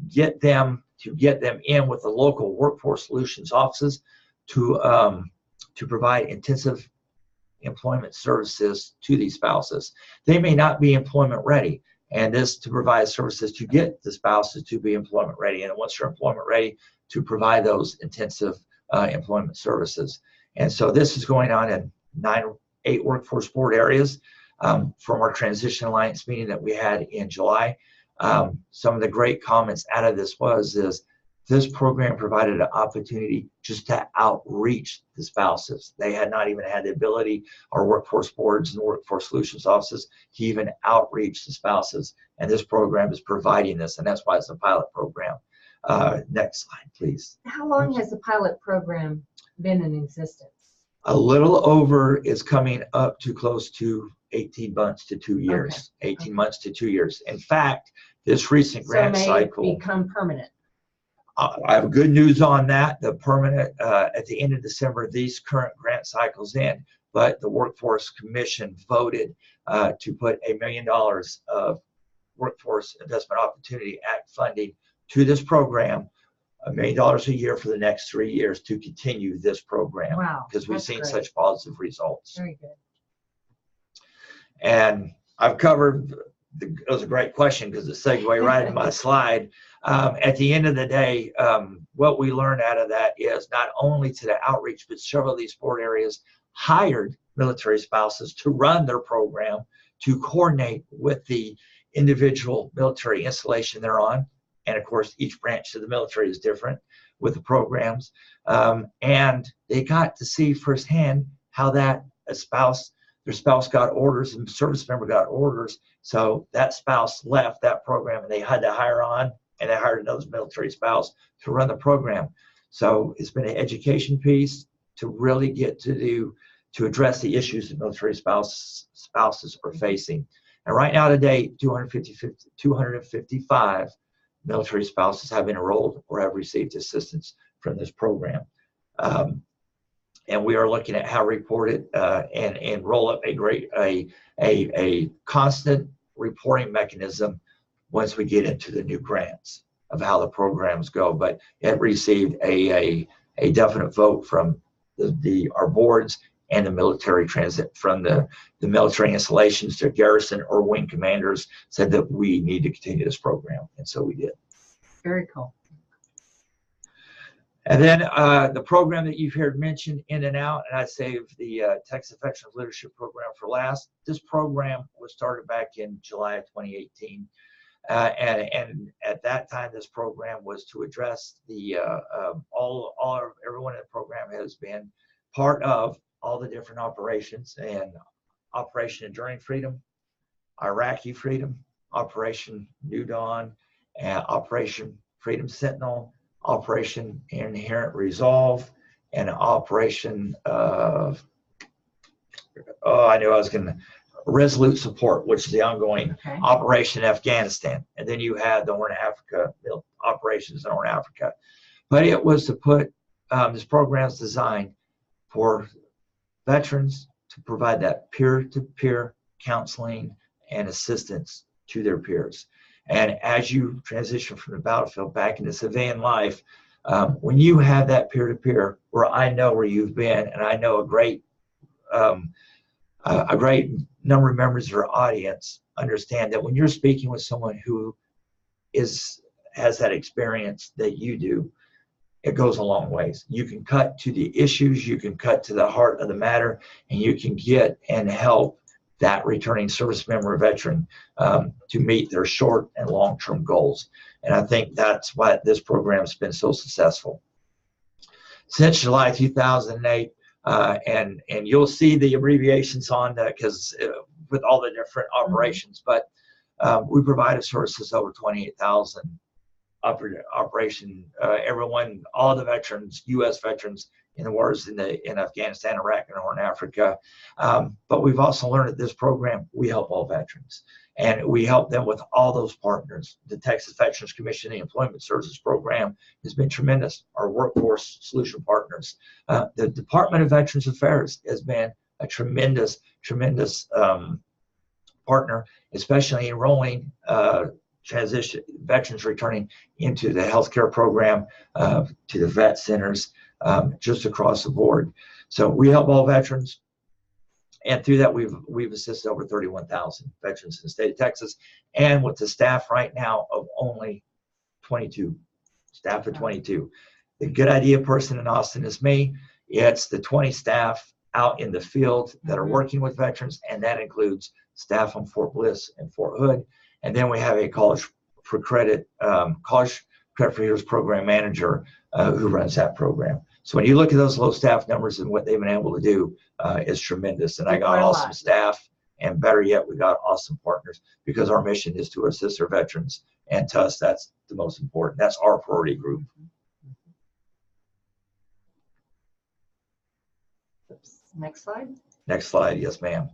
get them in with the local workforce solutions offices to provide intensive employment services to these spouses. They may not be employment ready, and this to provide services to get the spouses to be employment ready. And once you're employment ready, to provide those intensive employment services. And so this is going on in 8 workforce board areas. From our Transition Alliance meeting that we had in July, some of the great comments out of this is this program provided an opportunity just to outreach the spouses. They had not even had the ability, our workforce boards and workforce solutions offices, to even outreach the spouses. And this program is providing this, and that's why it's a pilot program. Next slide, please. How long has the pilot program been in existence? A little over is coming up to close to 18 months to 2 years. Okay. 18 months to 2 years. In fact, this recent grant cycle become permanent. I have good news on that. The permanent at the end of December, these current grant cycles end, but the Workforce Commission voted to put $1 million of Workforce Investment Opportunity Act funding to this program, $1 million a year for the next 3 years to continue this program. Wow, because we've seen such positive results. Very good. And I've covered, it was a great question because it segued right in my slide. At the end of the day, what we learned out of that is not only to the outreach, but several of these sport areas hired military spouses to run their program, to coordinate with the individual military installation they're on. And of course, each branch of the military is different with the programs. And they got to see firsthand how that their spouse got orders and service member got orders. So that spouse left that program and they had to hire on, and they hired another military spouse to run the program. So it's been an education piece to really get to address the issues that military spouses are facing. And right now today, 255 military spouses have been enrolled or have received assistance from this program. And we are looking at how to report it and roll up a constant reporting mechanism once we get into the new grants of how the programs go. But it received a definite vote from our boards and the military transit, from the military installations to garrison or wing commanders, said that we need to continue this program. And so we did. Very cool. And then the program that you've heard mentioned in and out, and I saved the Texas Veterans Leadership Program for last. This program was started back in July of 2018. And at that time, this program was to address everyone in the program has been part of all the different operations, and Operation Enduring Freedom, Iraqi Freedom, Operation New Dawn, and Operation Freedom Sentinel, Operation Inherent Resolve, and Operation Resolute Support, which is the ongoing operation in Afghanistan. And then you had the Horn of Africa operations in Horn of Africa. But it was to put this program is designed for veterans to provide that peer-to-peer counseling and assistance to their peers. And as you transition from the battlefield back into civilian life, when you have that peer-to-peer, where I know where you've been, and I know a great number of members of your audience understand that when you're speaking with someone who has that experience that you do, it goes a long ways. You can cut to the issues, you can cut to the heart of the matter, and you can get and help that returning service member or veteran to meet their short and long-term goals. And I think that's why this program has been so successful. Since July 2008, and you'll see the abbreviations on that because with all the different operations, but we provided services over 28,000 operation, all the veterans, U.S. veterans in the wars in Afghanistan, Iraq, and Horn Africa. But we've also learned that this program, we help all veterans. And we help them with all those partners. The Texas Veterans Commission, the Employment Services Program has been tremendous. Our workforce solution partners. The Department of Veterans Affairs has been a tremendous partner, especially enrolling transition veterans returning into the healthcare program, to the vet centers, just across the board. So we help all veterans. And through that, we've assisted over 31,000 veterans in the state of Texas, and with the staff right now of only 22, staff of 22. The good idea person in Austin is me. It's the 20 staff out in the field that are working with veterans, and that includes staff on Fort Bliss and Fort Hood. And then we have a college credit for Heroes program manager who runs that program. So when you look at those low staff numbers and what they've been able to do, is tremendous. And I got awesome staff, and better yet, we got awesome partners, because our mission is to assist our veterans, and to us, that's the most important. That's our priority group. Next slide. Next slide, yes, ma'am.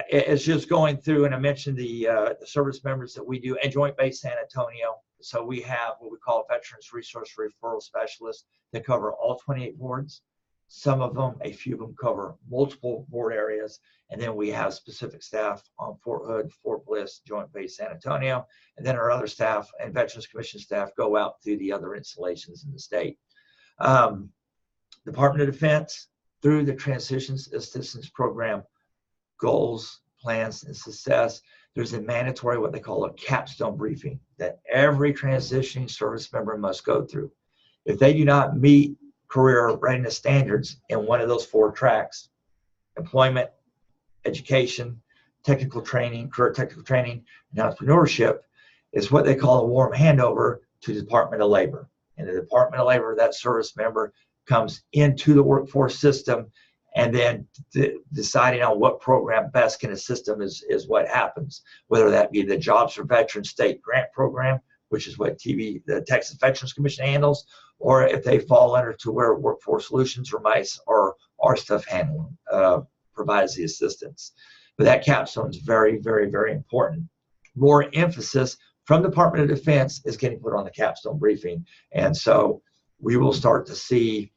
It's just going through, and I mentioned the service members that we do at Joint Base San Antonio. So we have what we call Veterans Resource Referral Specialists that cover all 28 boards. Some of them, a few of them, cover multiple board areas. And then we have specific staff on Fort Hood, Fort Bliss, Joint Base San Antonio. And then our other staff and Veterans Commission staff go out to the other installations in the state. Department of Defense, through the Transitions Assistance Program, goals, plans, and success, there's a mandatory, what they call a capstone briefing, that every transitioning service member must go through. If they do not meet career readiness standards in one of those 4 tracks, employment, education, technical training, career technical training, and entrepreneurship, is what they call a warm handover to the Department of Labor. In the Department of Labor, that service member comes into the workforce system, and then deciding on what program best can assist them is what happens, whether that be the Jobs for Veterans State Grant Program, which is what the Texas Veterans Commission handles, or if they fall under to where Workforce Solutions or MICE or our stuff handling provides the assistance. But that capstone is very, very, very important. More emphasis from the Department of Defense is getting put on the capstone briefing, and so we will start to see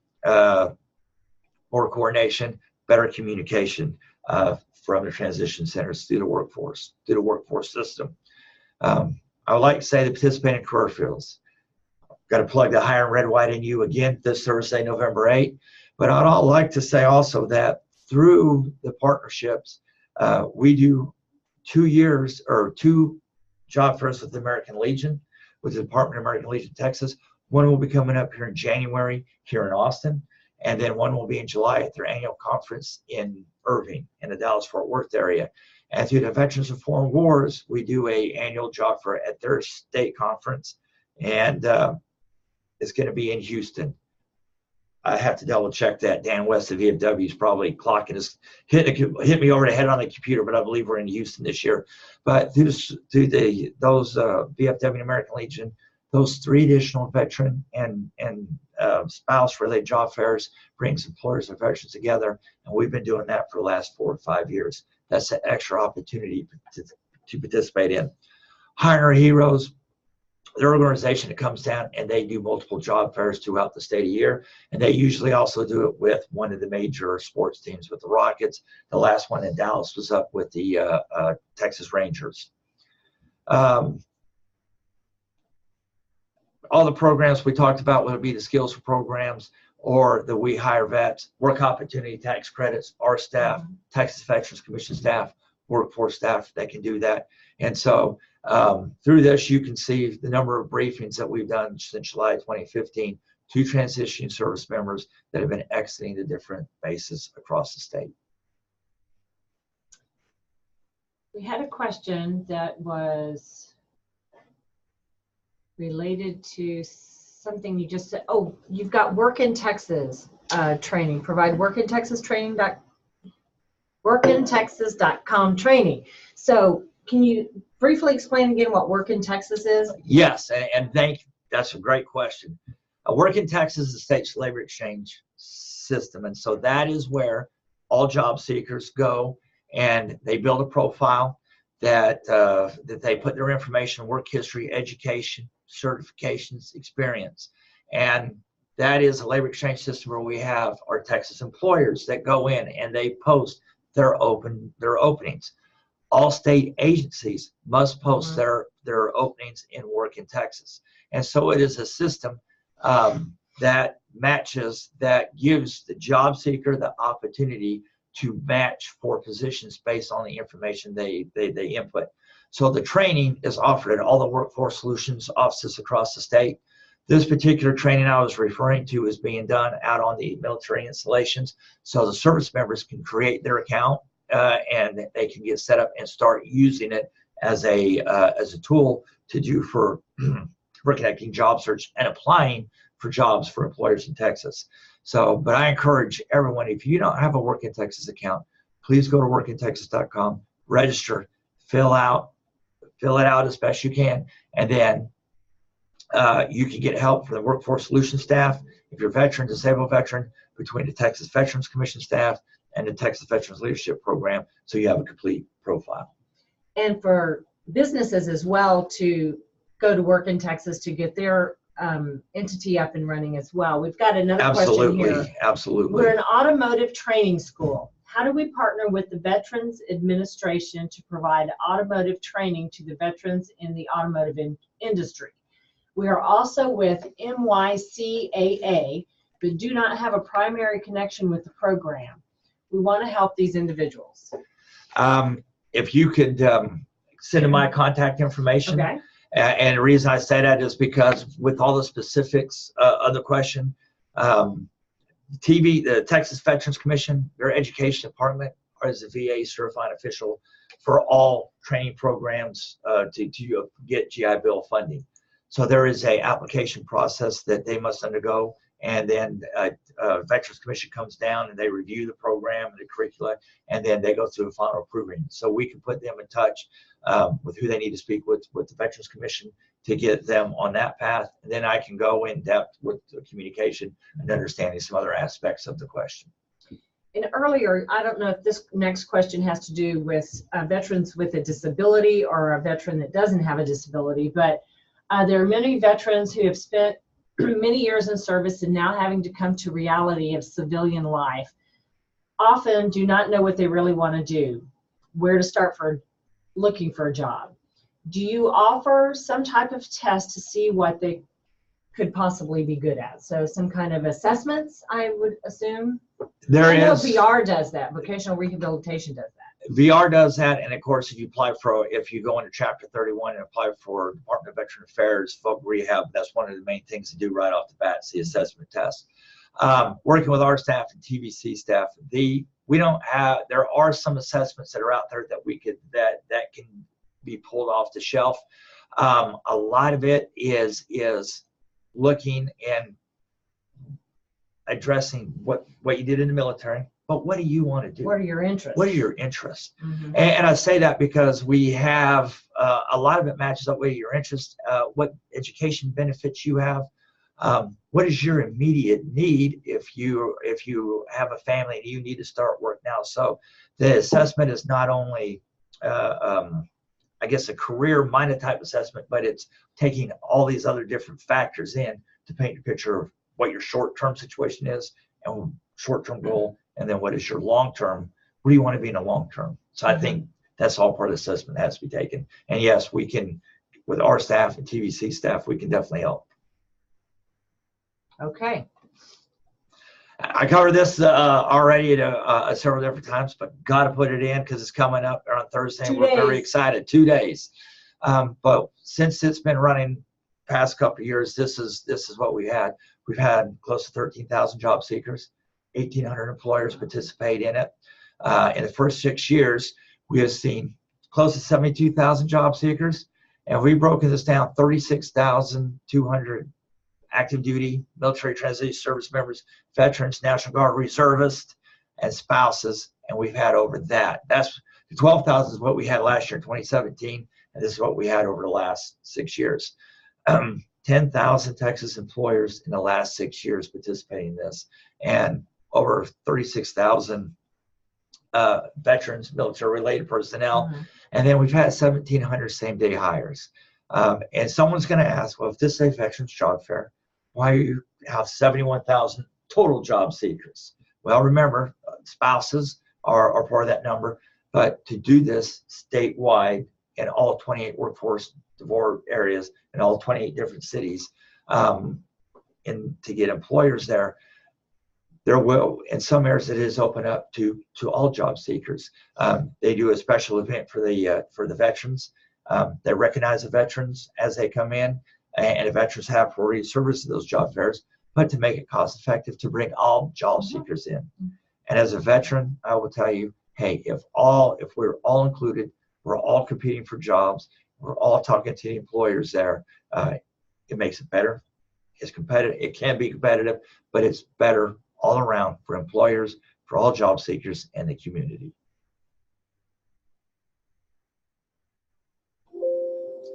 more coordination, better communication from the transition centers through the workforce system. I would like to say the participating career fields. Got to plug the Hire in Red, White, and You again this Thursday, November 8th. But I'd like to say also that through the partnerships, we do 2 years or 2 job fairs with the American Legion, with the Department of American Legion Texas. One will be coming up here in January here in Austin, and then one will be in July at their annual conference in Irving in the Dallas-Fort Worth area. And through the Veterans of Foreign Wars, we do a annual job fair at their state conference, and it's going to be in Houston. I have to double check that. Dan West of VFW is probably clocking us, hit me over the head on the computer, but I believe we're in Houston this year. But through those VFW and American Legion, those 3 additional veteran and spouse-related job fairs brings employers and veterans together, and we've been doing that for the last 4 or 5 years. That's an extra opportunity to participate in. Hiring Our Heroes, their organization that comes down and they do multiple job fairs throughout the state a year, and they usually also do it with one of the major sports teams, with the Rockets. The last one in Dallas was up with the Texas Rangers. All the programs we talked about, whether it be the skills programs or the We Hire Vets, work opportunity tax credits, our staff, Texas Veterans Commission staff, workforce staff that can do that. And so through this, you can see the number of briefings that we've done since July 2015 to transitioning service members that have been exiting the different bases across the state. We had a question that was related to something you just said. Oh, you've got Work in Texas training. Provide Work in Texas training. WorkInTexas.com training. So can you briefly explain again what Work in Texas is? Yes, and that's a great question. Work in Texas is the state's labor exchange system, and so that is where all job seekers go, and they build a profile that they put their information, work history, education, certifications, experience. And that is a labor exchange system where we have our Texas employers that go in and they post their openings. All state agencies must post their openings in Work in Texas. And so it is a system that matches, that gives the job seeker the opportunity to match for positions based on the information they input. So the training is offered at all the Workforce Solutions offices across the state. This particular training I was referring to is being done out on the military installations, so the service members can create their account and they can get set up and start using it as a tool to do for reconnecting job search and applying for jobs for employers in Texas. So, but I encourage everyone, if you don't have a Work in Texas account, please go to workintexas.com, register, fill it out as best you can, and then you can get help from the Workforce Solutions staff, if you're a veteran, disabled veteran, between the Texas Veterans Commission staff and the Texas Veterans Leadership Program, so you have a complete profile. And for businesses as well to go to Work in Texas to get their entity up and running as well. We've got another question here. Absolutely. We're an automotive training school. How do we partner with the Veterans Administration to provide automotive training to the veterans in the automotive industry? We are also with MYCAA, but do not have a primary connection with the program. We want to help these individuals. If you could send in my contact information. Okay. And the reason I say that is because with all the specifics of the question, the Texas Veterans Commission, their education department is a VA certified official for all training programs to get GI Bill funding. So there is a application process that they must undergo, and then Veterans Commission comes down and they review the program and the curricula, and then they go through a final approving. So we can put them in touch with who they need to speak with the Veterans Commission to get them on that path. And then I can go in depth with the communication and understanding some other aspects of the question. And earlier, I don't know if this next question has to do with veterans with a disability or a veteran that doesn't have a disability, but there are many veterans who have spent many years in service and now having to come to reality of civilian life, often do not know what they really want to do, where to start for looking for a job. Do you offer some type of test to see what they could possibly be good at? So some kind of assessments, I would assume? I know VR does that. Vocational Rehabilitation does that. VR does that, and of course, if you go into Chapter 31 and apply for Department of Veteran Affairs, Voc Rehab, that's one of the main things to do right off the bat, is the assessment test. Working with our staff and TVC staff, there are some assessments that are out there that can be pulled off the shelf. A lot of it is looking and addressing what you did in the military, but what do you want to do? What are your interests? What are your interests? Mm-hmm. And I say that because we have a lot of it matches up with your interests, what education benefits you have, what is your immediate need if you have a family and you need to start work now. So the assessment is not only I guess a career-minded type assessment, but it's taking all these other different factors in to paint a picture of what your short-term situation is and short-term goal, and then what is your long-term, where do you want to be in the long-term. So I think that's all part of the assessment that has to be taken. And yes, we can, with our staff and TVC staff, we can definitely help. Okay. I covered this already at several different times, but got to put it in because it's coming up on Thursday. And we're very excited. 2 days. But since it's been running past couple of years, this is what we had. We've had close to 13,000 job seekers, 1,800 employers participate in it. In the first 6 years, we have seen close to 72,000 job seekers, and we've broken this down: 36,200 active duty, military transition service members, veterans, National Guard reservists, and spouses, and we've had over that. That's 12,000 is what we had last year in 2017, and this is what we had over the last 6 years. 10,000 Texas employers in the last 6 years participating in this, and over 36,000 veterans, military-related personnel, and then we've had 1,700 same-day hires. And someone's going to ask, well, if this is a veterans job fair, why do you have 71,000 total job seekers? Well, remember, spouses are part of that number, but to do this statewide in all 28 workforce divorce areas in all 28 different cities, to get employers there, there will, in some areas, it is open up to all job seekers. They do a special event for the veterans. They recognize the veterans as they come in, and the veterans have priority service to those job fairs, but to make it cost effective to bring all job seekers in. And as a veteran, I will tell you, hey, if we're all included, we're all competing for jobs, we're all talking to the employers there, it makes it better. It's competitive. It can be competitive, but it's better all around for employers, for all job seekers, and the community.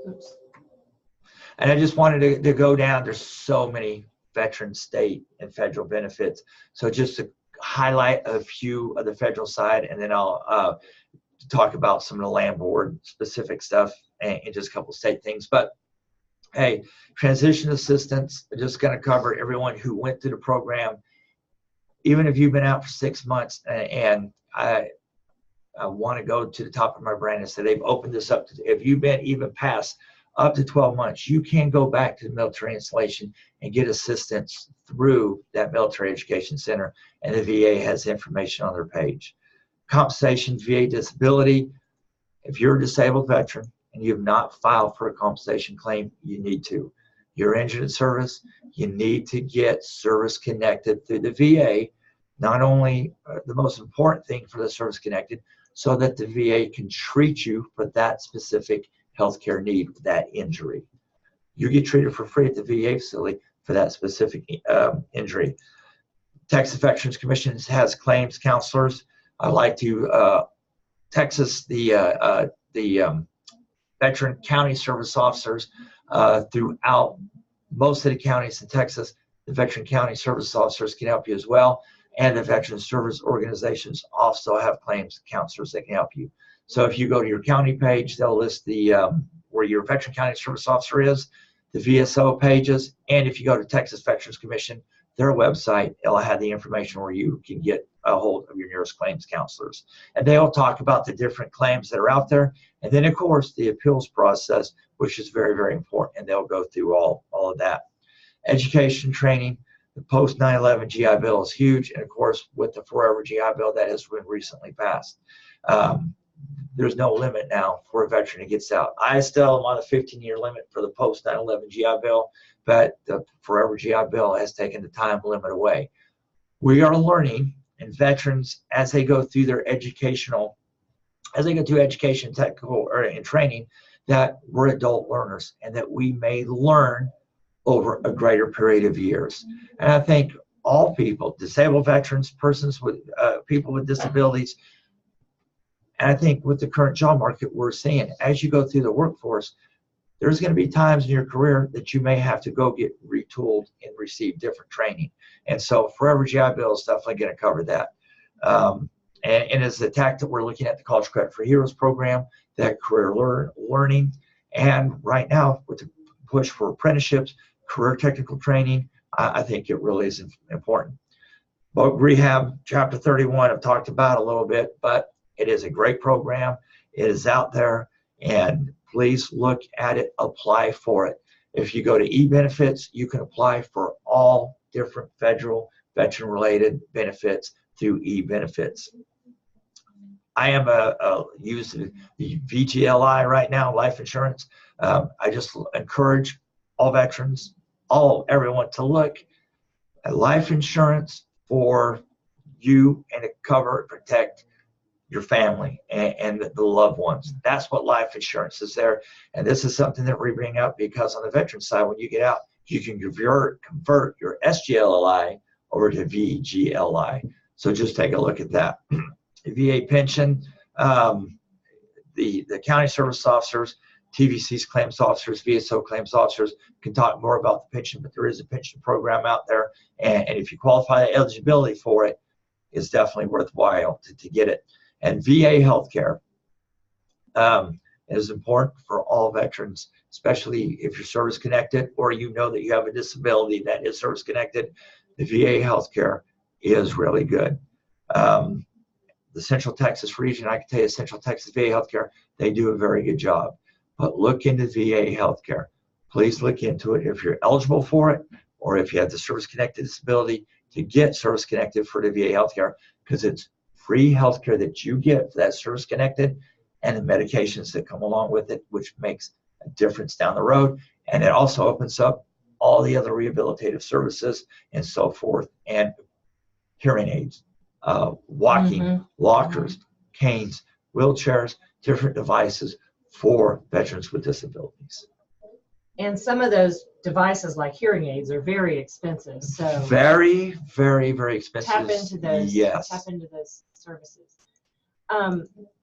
Oops. And I just wanted to go down. There's so many veteran, state, and federal benefits. So just to highlight a few of the federal side, and then I'll talk about some of the land board specific stuff and just a couple state things. But hey, transition assistance, I'm just going to cover everyone who went through the program. Even if you've been out for 6 months, and I want to go to the top of my brain and say they've opened this up to, if you've been even past up to 12 months, you can go back to the military installation and get assistance through that military education center, and the VA has information on their page. Compensation, VA disability. If you're a disabled veteran and you have not filed for a compensation claim, you need to. You're injured in service, you need to get service connected through the VA. Not only the most important thing for the service connected, so that the VA can treat you for that specific healthcare need, that injury. You get treated for free at the VA facility for that specific injury. Texas Veterans Commission has claims counselors. I like to Texas, the veteran county service officers throughout most of the counties in Texas, the veteran county service officers can help you as well. And the veteran service organizations also have claims counselors that can help you. So if you go to your county page, they'll list the where your veteran county service officer is, the VSO pages, and if you go to Texas Veterans Commission, their website, it'll have the information where you can get a hold of your nearest claims counselors. And they'll talk about the different claims that are out there. And then, of course, the appeals process, which is very, very important. And they'll go through all of that. Education, training, the post 9/11 GI Bill is huge. And, of course, with the Forever GI Bill that has been recently passed, there's no limit now for a veteran who gets out. I still am on a 15-year limit for the post 9/11 GI Bill, but the Forever GI Bill has taken the time limit away. We are learning, and veterans, as they go through their education, technical, or in training, that we're adult learners and that we may learn over a greater period of years. And I think all people, disabled veterans, persons with people with disabilities, and I think with the current job market we're seeing, as you go through the workforce, there's going to be times in your career that you may have to go get retooled and receive different training. And so Forever GI Bill is definitely going to cover that. And as the tack that we're looking at, the College Credit for Heroes program, that career learning, and right now with the push for apprenticeships, career technical training, I think it really is important. But Rehab, Chapter 31, I've talked about a little bit, but it is a great program. It is out there, and please look at it, apply for it. If you go to e-benefits, you can apply for all different federal veteran-related benefits through e-benefits. I am using the VGLI right now, life insurance. I just encourage all veterans, everyone to look at life insurance for you and to cover and protect your family and the loved ones. That's what life insurance is there. And this is something that we bring up because on the veteran side, when you get out, you can convert your SGLI over to VGLI. So just take a look at that. VA pension, the county service officers, TVC's claims officers, VSO claims officers can talk more about the pension, but there is a pension program out there. And if you qualify the eligibility for it, it's definitely worthwhile to get it. And VA healthcare is important for all veterans, especially if you're service connected or you know that you have a disability that is service connected. The VA healthcare is really good. The Central Texas region, I can tell you, Central Texas VA healthcare, they do a very good job. But look into VA healthcare. Please look into it. If you're eligible for it or if you have the service-connected disability, to get service-connected for the VA healthcare, because it's free healthcare that you get for that service-connected and the medications that come along with it, which makes a difference down the road. And it also opens up all the other rehabilitative services and so forth, and hearing aids, walking, walkers, canes, wheelchairs, different devices for veterans with disabilities. And some of those devices, like hearing aids, are very expensive. So very, very, very expensive. Tap into those. Yes. Tap into those services.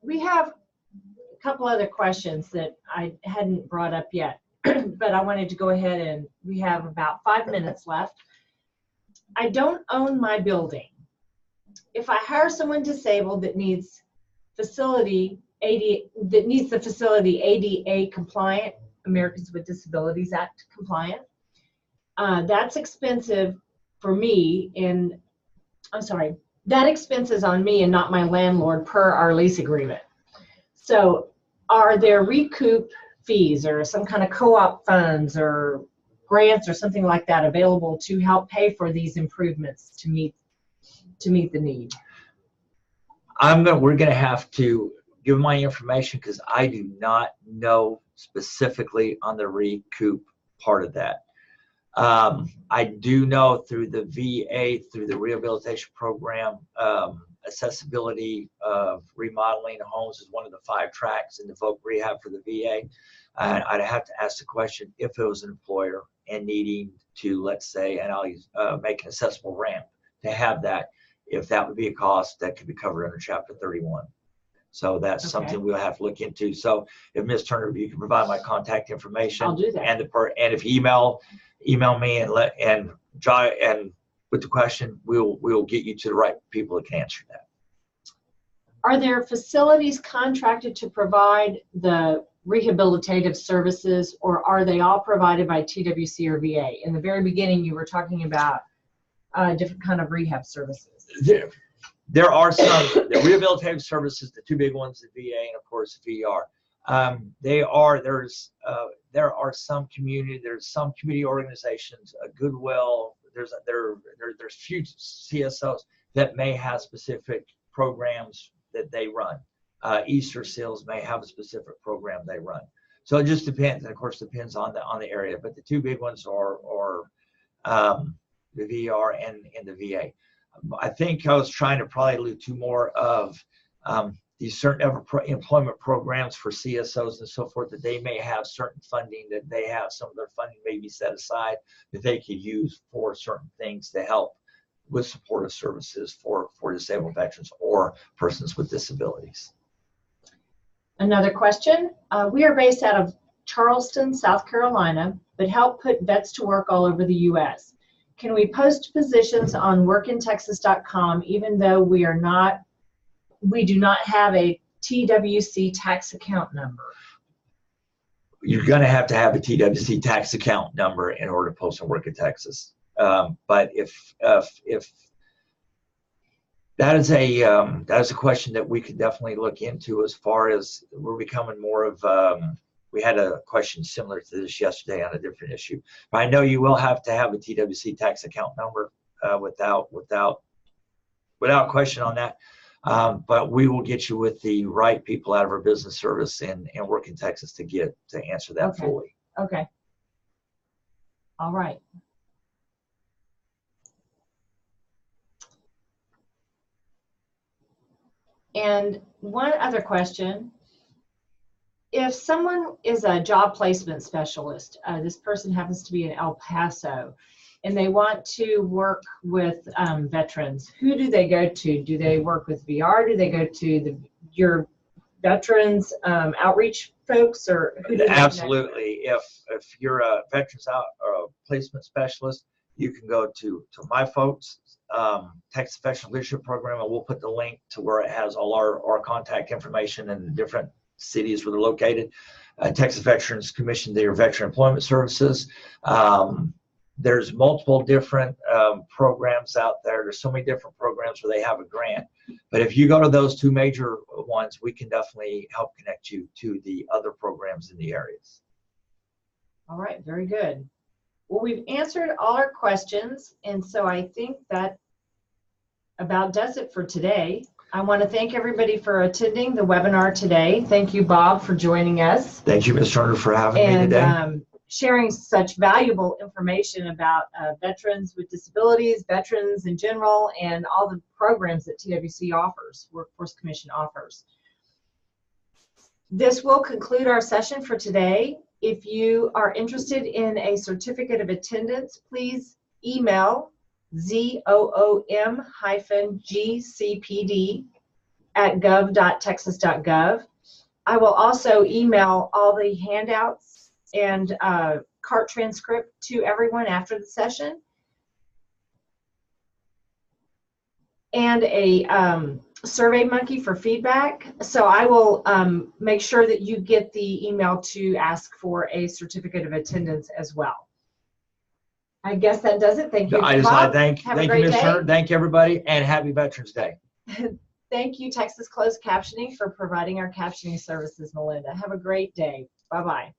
We have a couple other questions that I hadn't brought up yet, but I wanted to go ahead, and we have about 5 minutes left. I don't own my building. If I hire someone disabled that needs the facility ADA compliant, Americans with Disabilities Act compliant, that's expensive for me, and that expense is on me and not my landlord per our lease agreement. So are there recoup fees or some kind of co-op funds or grants or something like that available to help pay for these improvements to meet the need? We're going to have to give my information, because I do not know specifically on the recoup part of that. I do know through the VA, through the rehabilitation program, accessibility of remodeling homes is one of the 5 tracks in the voc rehab for the VA. I'd have to ask the question, if it was an employer and needing to, let's say, and I'll use, make an accessible ramp to have that, if that would be a cost that could be covered under Chapter 31. So that's something we'll have to look into. So if Ms. Turner, you can provide my contact information, I'll do that. And if you email me and with the question, we'll get you to the right people that can answer that. Are there facilities contracted to provide the rehabilitative services, or are they all provided by TWC or VA? In the very beginning, you were talking about different kind of rehab services. There are some the rehabilitative services, the 2 big ones, the VA and of course VR. There are some community organizations, Goodwill. There's few CSOs that may have specific programs that they run. Easter Seals may have a specific program they run. So it just depends, and of course depends on the area. But the 2 big ones are the VR and the VA. I think I was trying to probably allude to more of these certain employment programs for CSOs and so forth, that they may have certain funding, that they have some of their funding may be set aside that they could use for certain things to help with supportive services for disabled veterans or persons with disabilities. Another question. We are based out of Charleston, South Carolina, but help put vets to work all over the U.S. Can we post positions on workintexas.com even though we do not have a TWC tax account number? You're going to have a TWC tax account number in order to post on Work in Texas. But if that is a question that we could definitely look into, as far as we're becoming more of we had a question similar to this yesterday on a different issue. But I know you will have to have a TWC tax account number without question on that. But we will get you with the right people out of our business service and Work in Texas to answer that fully. Okay. All right. And one other question. If someone is a job placement specialist, this person happens to be in El Paso, and they want to work with veterans, who do they go to? Do they work with VR? Do they go to your veterans outreach folks, or who do they Absolutely. If you're a veterans placement specialist, you can go to my folks, Texas Veteran Leadership Program, and we'll put the link to where it has all our contact information and the different cities where they're located. Texas Veterans Commission, their Veteran Employment Services. There's multiple different programs out there. There's so many different programs where they have a grant. But if you go to those 2 major ones, we can definitely help connect you to the other programs in the areas. All right, very good. Well, we've answered all our questions, and so I think that about does it for today. I want to thank everybody for attending the webinar today. Thank you, Bob, for joining us. Thank you, Ms. Turner, for having me today. And sharing such valuable information about veterans with disabilities, veterans in general, and all the programs that TWC offers, Workforce Commission offers. This will conclude our session for today. If you are interested in a certificate of attendance, please email zoom-gcpd@gov.texas.gov. I will also email all the handouts and CART transcript to everyone after the session, and a Survey Monkey for feedback. So I will make sure that you get the email to ask for a certificate of attendance as well. I guess that does it. Thank you, I just Bob. thank you, Ms. Turner. Thank you, everybody, and happy Veterans Day. Thank you, Texas Closed Captioning, for providing our captioning services, Melinda. Have a great day. Bye-bye.